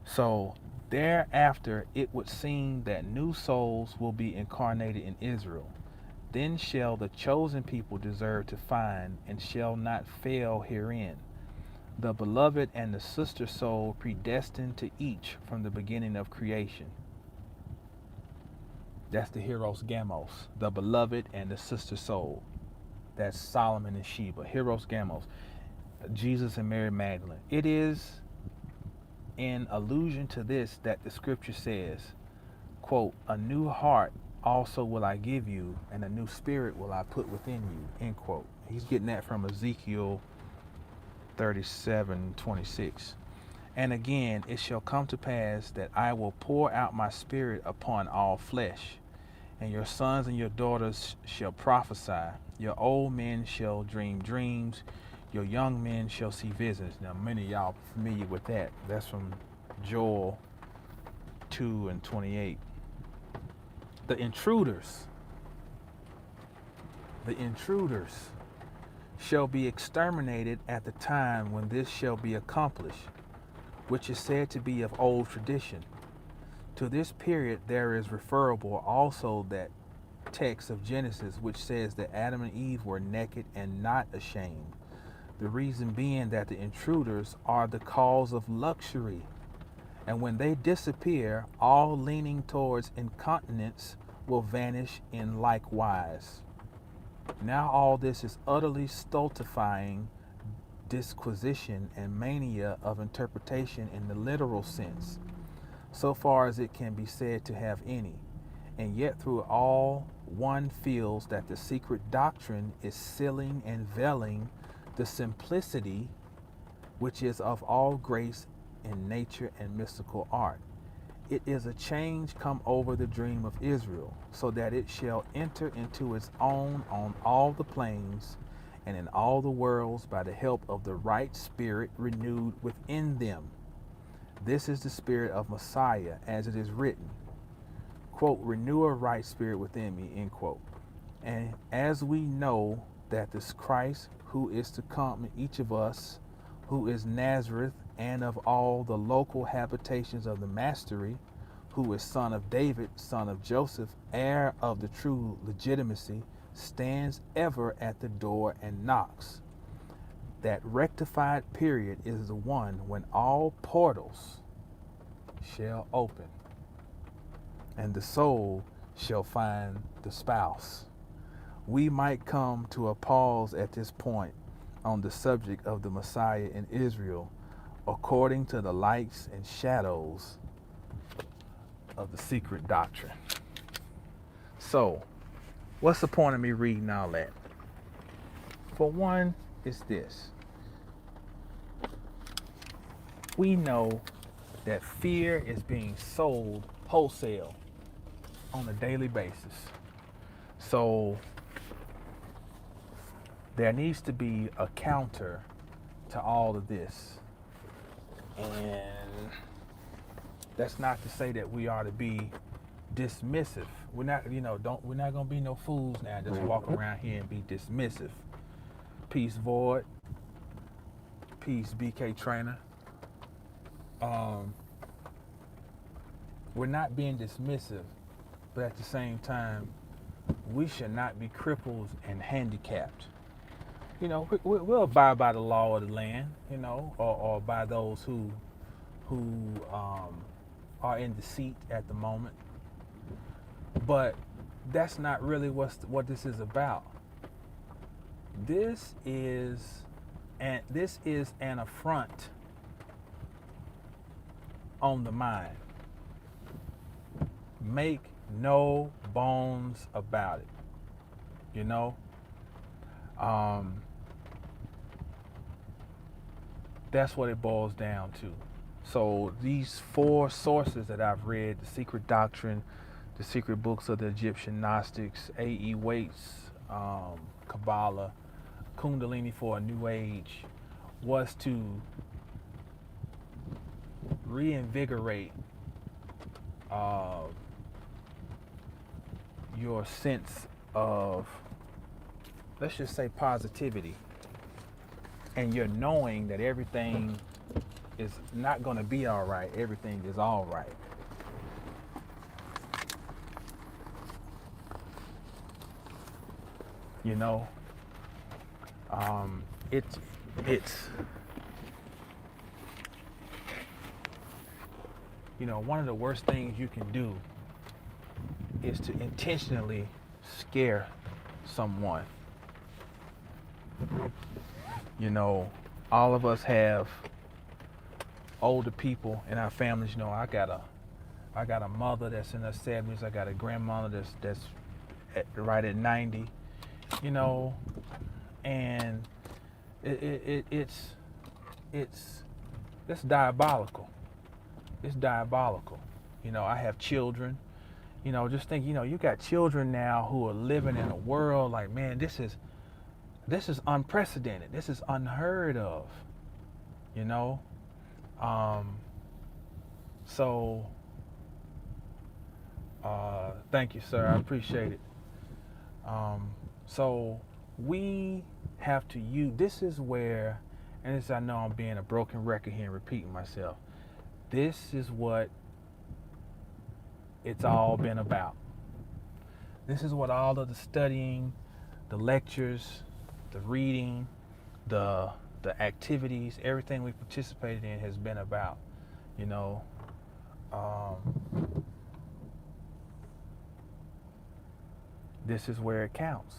So thereafter it would seem that new souls will be incarnated in Israel. Then shall the chosen people deserve to find and shall not fail herein. The beloved and the sister soul predestined to each from the beginning of creation. That's the Hieros Gamos, the beloved and the sister soul. That's Solomon and Sheba, Hieros Gamos, Jesus and Mary Magdalene. It is in allusion to this that the scripture says, quote, a new heart also will I give you, and a new spirit will I put within you, end quote. He's getting that from Ezekiel 37:26. And again, it shall come to pass that I will pour out my spirit upon all flesh, and your sons and your daughters shall prophesy. Your old men shall dream dreams. Your young men shall see visions. Now, many of y'all are familiar with that. That's from Joel 2:28. The intruders shall be exterminated at the time when this shall be accomplished, which is said to be of old tradition. To this period there is referable also that text of Genesis which says that Adam and Eve were naked and not ashamed. The reason being that the intruders are the cause of luxury, and when they disappear, all leaning towards incontinence will vanish in like wise. Now all this is utterly stultifying disquisition and mania of interpretation in the literal sense, so far as it can be said to have any. And yet through it all one feels that the secret doctrine is sealing and veiling the simplicity which is of all grace in nature and mystical art. It is a change come over the dream of Israel, so that it shall enter into its own on all the planes and in all the worlds by the help of the right spirit renewed within them. This is the spirit of Messiah, as it is written, quote, renew a right spirit within me, end quote. And as we know that this Christ who is to come in each of us, who is Nazareth, and of all the local habitations of the mastery, who is son of David, son of Joseph, heir of the true legitimacy, stands ever at the door and knocks. That rectified period is the one when all portals shall open and the soul shall find the spouse. We might come to a pause at this point on the subject of the Messiah in Israel, according to the lights and shadows of the secret doctrine. So, what's the point of me reading all that? For one, it's this. We know that fear is being sold wholesale on a daily basis. So, there needs to be a counter to all of this. And that's not to say that we are to be dismissive. We're not, we're not gonna be no fools now. Just walk around here and be dismissive. Peace, Void. Peace, BK Trainer. We're not being dismissive, but at the same time, we should not be crippled and handicapped. We'll abide by the law of the land, or by those who are in deceit at the moment. But that's not really what this is about. This is an affront on the mind. Make no bones about it. That's what it boils down to. So these 4 sources that I've read, the secret doctrine, the secret books of the Egyptian Gnostics, A.E. Waite's Kabbalah, Kundalini for a New Age, was to reinvigorate your sense of, let's just say, positivity, and you're knowing that everything is not going to be all right. Everything is all right. It's one of the worst things you can do is to intentionally scare someone. All of us have older people in our families. I got a mother that's in her 70s. I got a grandmother that's right at 90. And it's diabolical. It's diabolical. I have children. Just think, you got children now who are living in a world like, man, this is, This is unprecedented. This is unheard of, you know? Um, so, thank you, sir. I appreciate it. Um, so, we have to use, this is where, and this I know I'm being a broken record here and repeating myself. This is what it's all been about. This is what all of the studying, the lectures, the reading, the the activities, everything we participated in has been about. You know, um, this is where it counts.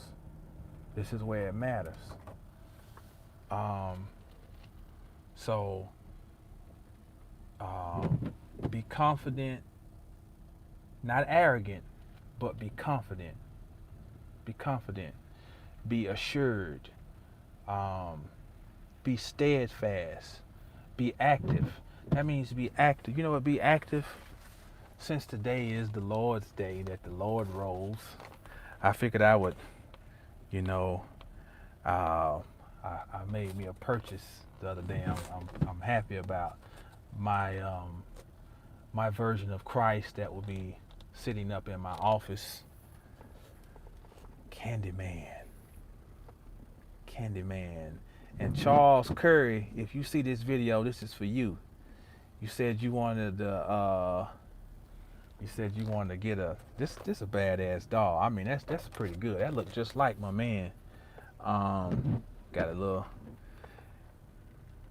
This is where it matters. Um, so be confident, not arrogant, but be confident. Be confident. Be assured. Um, be steadfast. Be active. That means be active. You know what? Be active. Since today is the Lord's day that the Lord rose, I figured I would, you know, I made me a purchase the other day. I'm happy about my my version of Christ that will be sitting up in my office. Candyman, Candyman, and Charles Curry. If you see this video, this is for you. You said you wanted to. You said you wanted to get a this a badass doll. I mean that's pretty good. That looked just like my man. Got a little.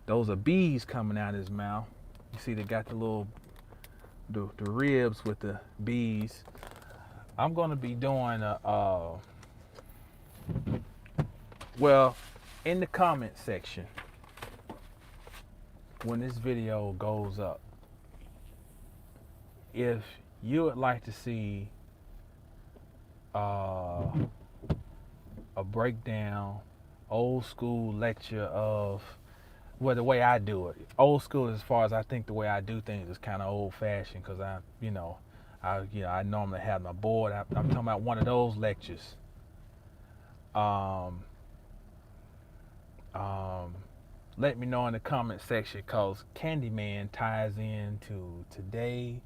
Those are bees coming out of his mouth. You see they got the little the ribs with the bees. I'm gonna be doing a well in the comment section when this video goes up. If you would like to see a breakdown, old school lecture of well the way I do it. Old school as far as I think the way I do things is kind of old fashioned because I normally have my board. I'm talking about one of those lectures. Um, Let me know in the comment section because Candyman ties into today,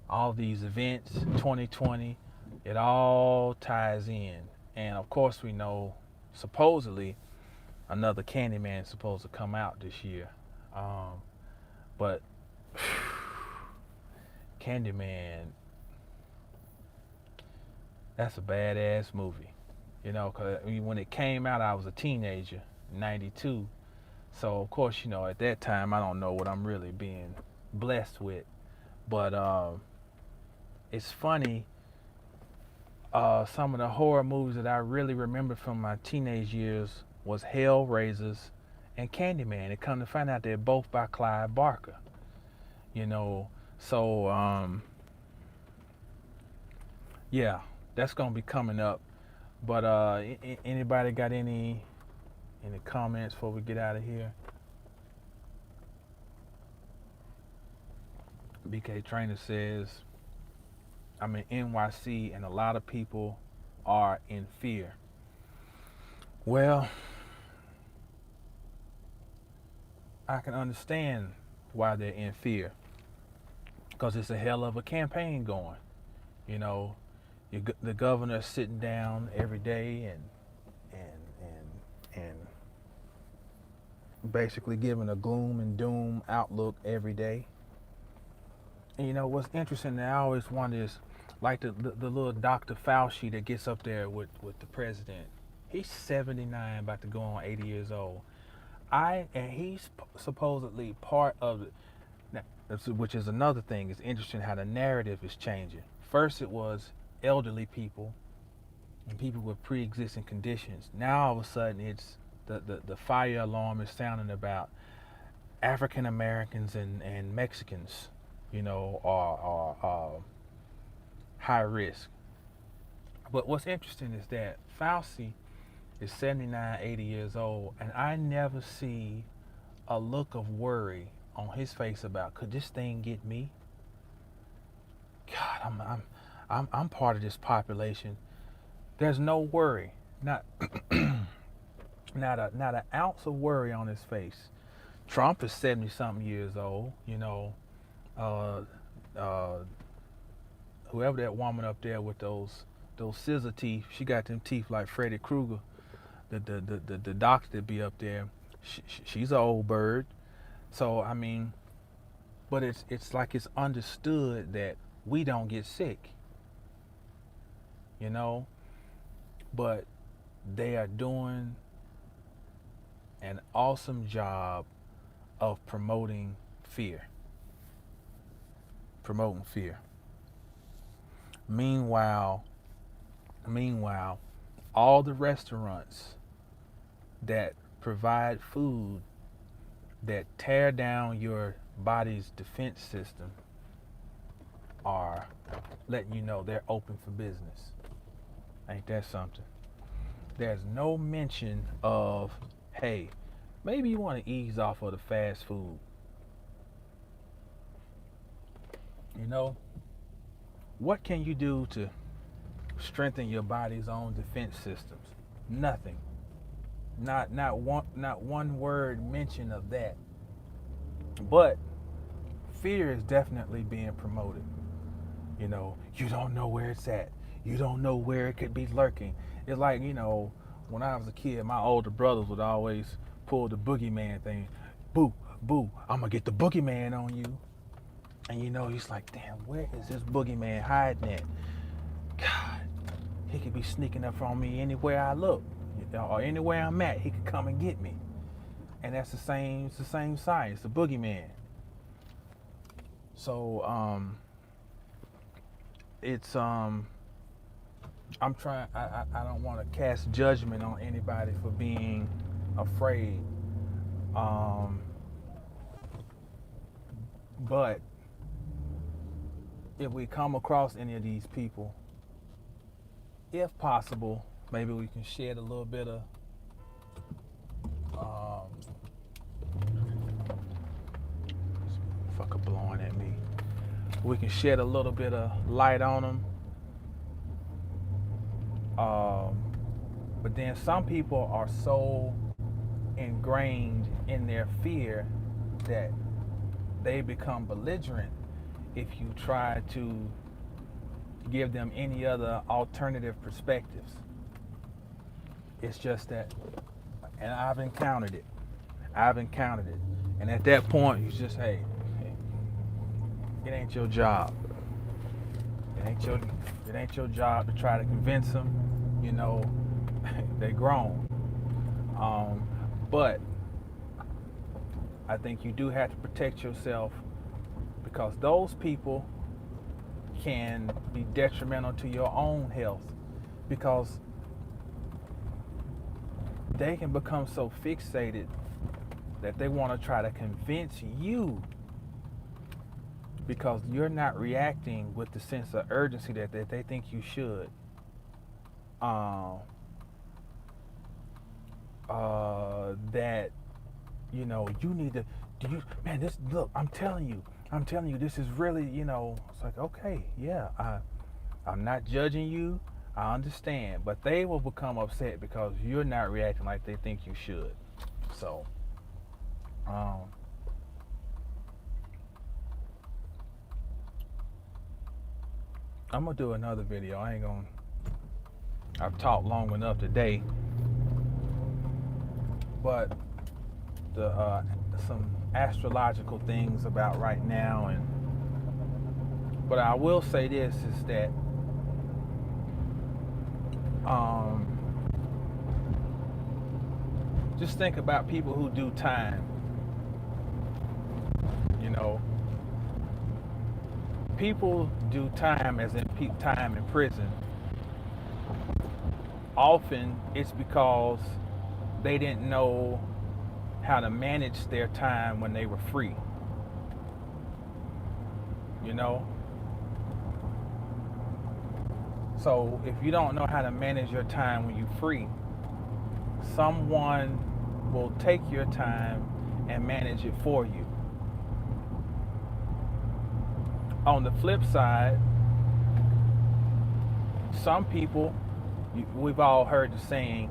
all these events, 2020, it all ties in. And of course we know supposedly another Candyman is supposed to come out this year. But Candyman, that's a badass movie. You know, because when it came out, I was a teenager, 92. So, of course, at that time, I don't know what I'm really being blessed with. But it's funny, some of the horror movies that I really remember from my teenage years was Hellraisers and Candyman. It come to find out they're both by Clive Barker. So yeah, that's gonna be coming up. But anybody got any comments before we get out of here? BK Trainer says, I'm in NYC and a lot of people are in fear. Well, I can understand why they're in fear because it's a hell of a campaign going. The governor's sitting down every day and basically giving a gloom and doom outlook every day. And what's interesting that I always wonder is like the little Dr. Fauci that gets up there with the president. He's 79, about to go on 80 years old. And he's supposedly part of it, which is another thing. It's interesting how the narrative is changing. First it was elderly people and people with pre-existing conditions. Now all of a sudden it's the fire alarm is sounding about African Americans and Mexicans, are high risk. But what's interesting is that Fauci is 79, 80 years old, and I never see a look of worry on his face about could this thing get me? God, I'm part of this population. There's no worry. Not Not an ounce of worry on his face. Trump is 70-something years old. Uh, uh, Whoever that woman up there with those scissor teeth, she got them teeth like Freddy Krueger. The doctor that be up there, she's an old bird. So I mean, but it's like it's understood that we don't get sick, you know. But they are doing an awesome job of promoting fear. Meanwhile, meanwhile, all the restaurants that provide food that tear down your body's defense system are letting you know they're open for business. Ain't that something? There's no mention of, hey, maybe you want to ease off of the fast food. You know, what can you do to strengthen your body's own defense systems? Nothing. Not one word mention of that. But fear is definitely being promoted. You don't know where it's at. You don't know where it could be lurking. It's like, when I was a kid, my older brothers would always pull the boogeyman thing. Boo, boo, I'm gonna get the boogeyman on you. And he's like, damn, where is this boogeyman hiding at? God, he could be sneaking up on me anywhere I look, or anywhere I'm at. He could come and get me. And that's the same science, the boogeyman. So it's I'm trying. I don't want to cast judgment on anybody for being afraid. But if we come across any of these people, if possible, maybe we can shed a little bit of fucker blowing at me. We can shed a little bit of light on them. But then some people are so ingrained in their fear that they become belligerent if you try to give them any other alternative perspectives. It's just that, and I've encountered it. And at that point, you just, hey, it ain't your job. It ain't your job to try to convince them. They grown. But I think you do have to protect yourself, because those people can be detrimental to your own health, because they can become so fixated that they want to try to convince you, because you're not reacting with the sense of urgency that they think you should. That you need to man, this, look, I'm telling you, this is really, it's like, okay, yeah, I'm not judging you, I understand, but they will become upset because you're not reacting like they think you should. So I'm gonna do another video. I've talked long enough today, but the some astrological things about right now, but I will say this is that just think about people who do time. People do time, as in time in prison. Often it's because they didn't know how to manage their time when they were free. So if you don't know how to manage your time when you're free, someone will take your time and manage it for you. On the flip side, some people, we've all heard the saying,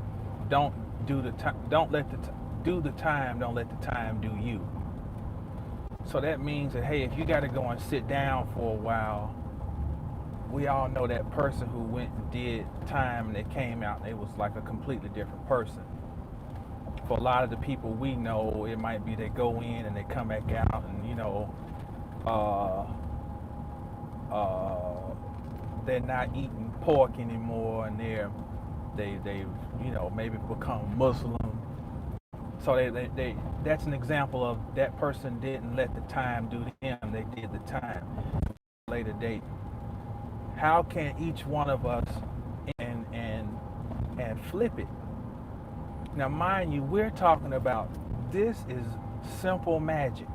don't do the time. Don't let the do the time. Don't let the time do you. So that means that, hey, if you got to go and sit down for a while, we all know that person who went and did time and they came out and it was like a completely different person. For a lot of the people we know, it might be they go in and they come back out, and uh, uh, they're not eating pork anymore, and they maybe become Muslim. So they that's an example of that person didn't let the time do them. They did the time at a later date. How can each one of us and flip it? Now, mind you, we're talking about this is simple magic.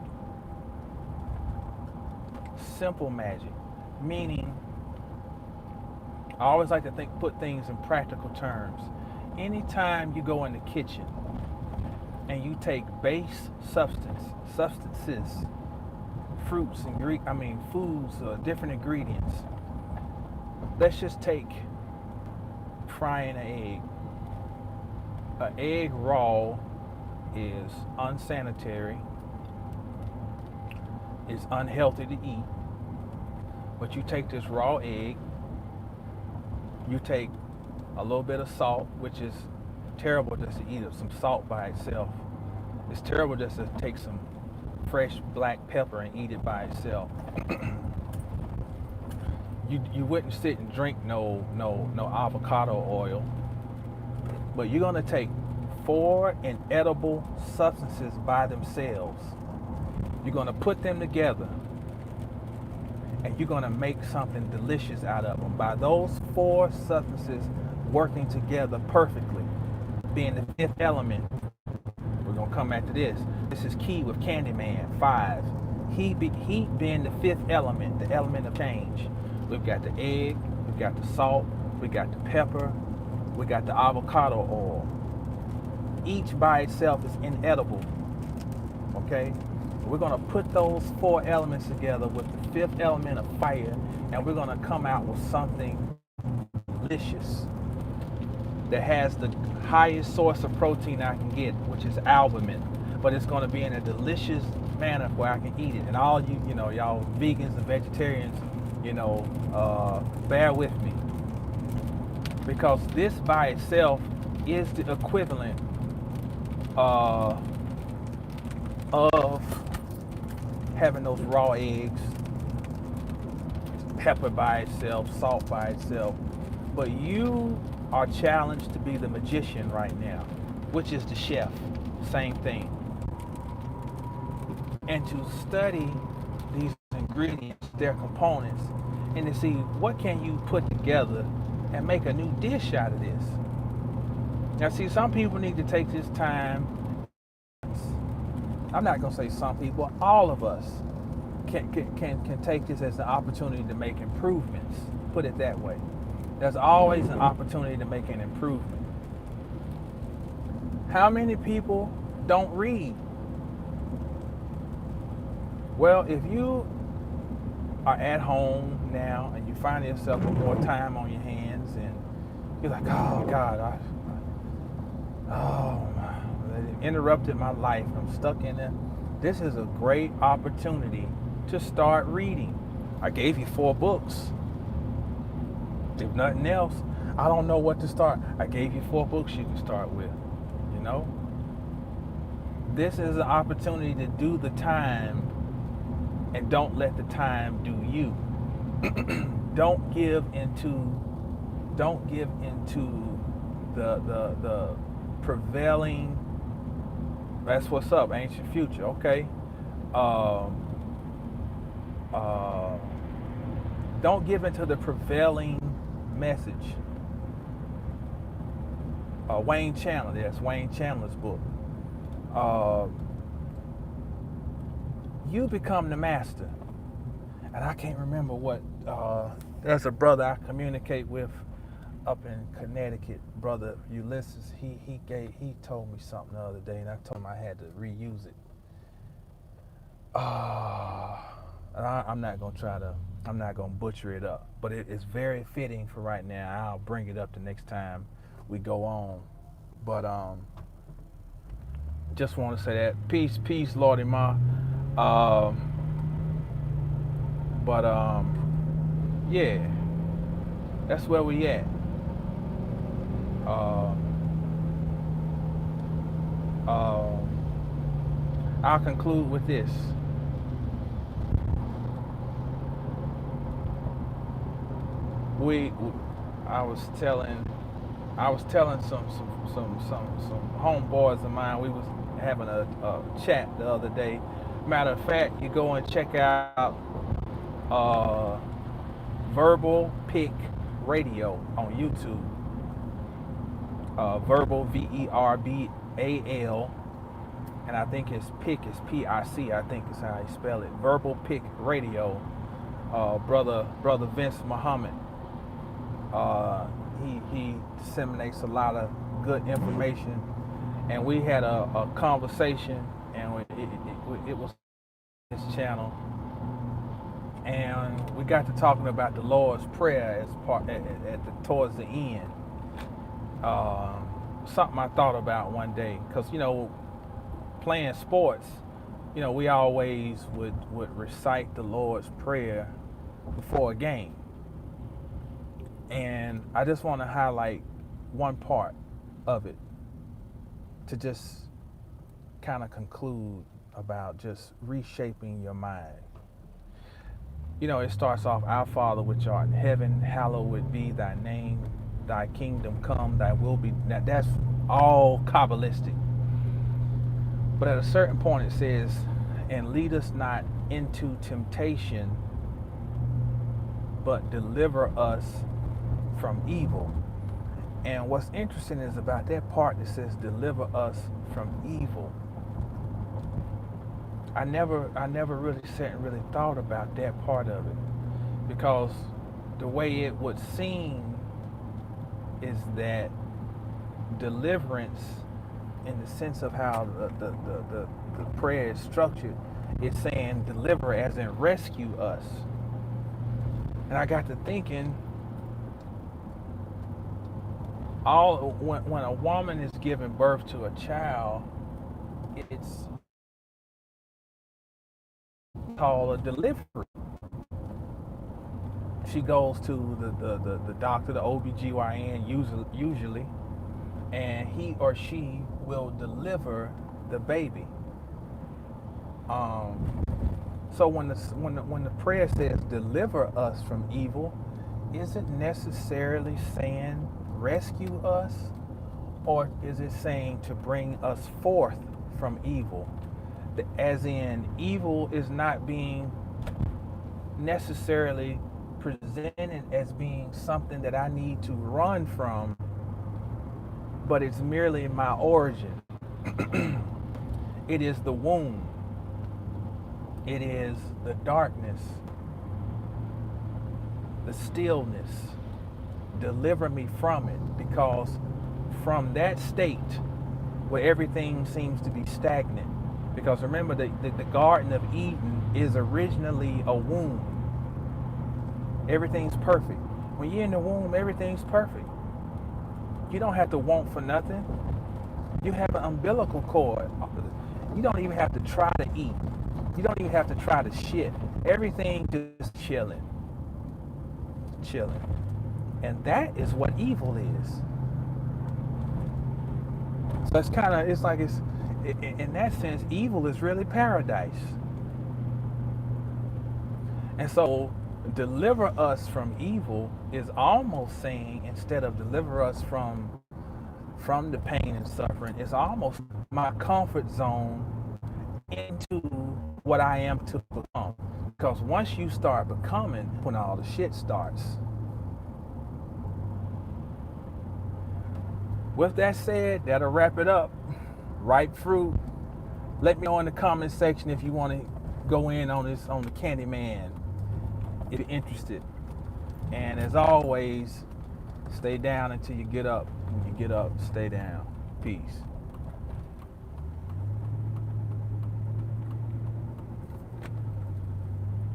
Simple magic, meaning I always like to put things in practical terms. Anytime you go in the kitchen and you take base substances, fruits and foods, different ingredients. Let's just take frying an egg. An egg raw is unsanitary, is unhealthy to eat. But you take this raw egg, you take a little bit of salt, which is terrible just to eat some salt by itself. It's terrible just to take some fresh black pepper and eat it by itself. You wouldn't sit and drink no avocado oil, but you're gonna take 4 inedible substances by themselves. You're gonna put them together, and you're gonna make something delicious out of them by those 4 substances working together perfectly, being the 5th element. We're gonna come back to this. This is key with Candyman 5. Heat being the 5th element, the element of change. We've got the egg, we've got the salt, we got the pepper, we got the avocado oil. Each by itself is inedible. Okay? We're gonna put those 4 elements together with the 5th element of fire, and we're gonna come out with something delicious that has the highest source of protein I can get, which is albumin. But it's gonna be in a delicious manner where I can eat it. And all y'all vegans and vegetarians, bear with me. Because this by itself is the equivalent of having those raw eggs, pepper by itself, salt by itself. But you are challenged to be the magician right now, which is the chef. Same thing. And to study these ingredients, their components, and to see what can you put together and make a new dish out of this. Now, see, some people need to take this time. I'm not going to say some people, all of us can take this as an opportunity to make improvements. Put it that way. There's always an opportunity to make an improvement. How many people don't read? Well, if you are at home now and you find yourself with more time on your hands and you're like, oh God, they interrupted my life. I'm stuck in it. This is a great opportunity to start reading. I gave you 4 books. If nothing else, I don't know what to start. I gave you 4 books you can start with. This is an opportunity to do the time, and don't let the time do you. Don't give into the prevailing. That's what's up, ancient future. Okay. Don't give into the prevailing message. Wayne Chandler. That's Wayne Chandler's book. You become the master. And I can't remember what. There's a brother I communicate with up in Connecticut, brother Ulysses. He told me something the other day, and I told him I had to reuse it. And I'm not gonna butcher it up, but it's very fitting for right now. I'll bring it up the next time we go on. But just want to say that peace, Lordy Ma. Um, but yeah, that's where we at. Um, um, I'll conclude with this. We, I was telling, some homeboys of mine. We was having a chat the other day. Matter of fact, you go and check out uh, Verbal Pick Radio on YouTube. Verbal VERBAL, and I think it's Pick is PIC. I think is how you spell it. Verbal Pick Radio. Brother Vince Muhammad. He disseminates a lot of good information, and we had a conversation, and it was his channel, and we got to talking about the Lord's Prayer as part towards the end. Something I thought about one day, because playing sports, we always would recite the Lord's Prayer before a game. And I just want to highlight one part of it to just kind of conclude about just reshaping your mind. It starts off, Our Father which art in heaven, hallowed be thy name, thy kingdom come, thy will be. Now that's all Kabbalistic. But at a certain point it says, and lead us not into temptation, but deliver us from evil. And what's interesting is about that part that says deliver us from evil. I never really sat and really thought about that part of it, because the way it would seem is that deliverance, in the sense of how the prayer is structured, it's saying deliver as in rescue us. And I got to thinking, when a woman is giving birth to a child, it's called a delivery. She goes to the doctor, the OBGYN usually, and he or she will deliver the baby. So when the prayer says deliver us from evil, isn't necessarily saying rescue us, or is it saying to bring us forth from evil? As in, evil is not being necessarily presented as being something that I need to run from, but it's merely my origin. It is the womb. It is the darkness, the stillness. Deliver me from it, because from that state where everything seems to be stagnant, because remember the Garden of Eden is originally a womb. Everything's perfect. When you're in the womb, everything's perfect. You don't have to want for nothing. You have an umbilical cord. You don't even have to try to eat. You don't even have to try to shit. Everything just chilling. And that is what evil is. So it's in that sense, evil is really paradise. And so deliver us from evil is almost saying, instead of deliver us from the pain and suffering, it's almost my comfort zone into what I am to become. Because once you start becoming, when all the shit starts. With that said, that'll wrap it up. Ripe fruit. Let me know in the comment section if you want to go in on the Candyman, if you're interested. And as always, stay down until you get up. When you get up, stay down. Peace.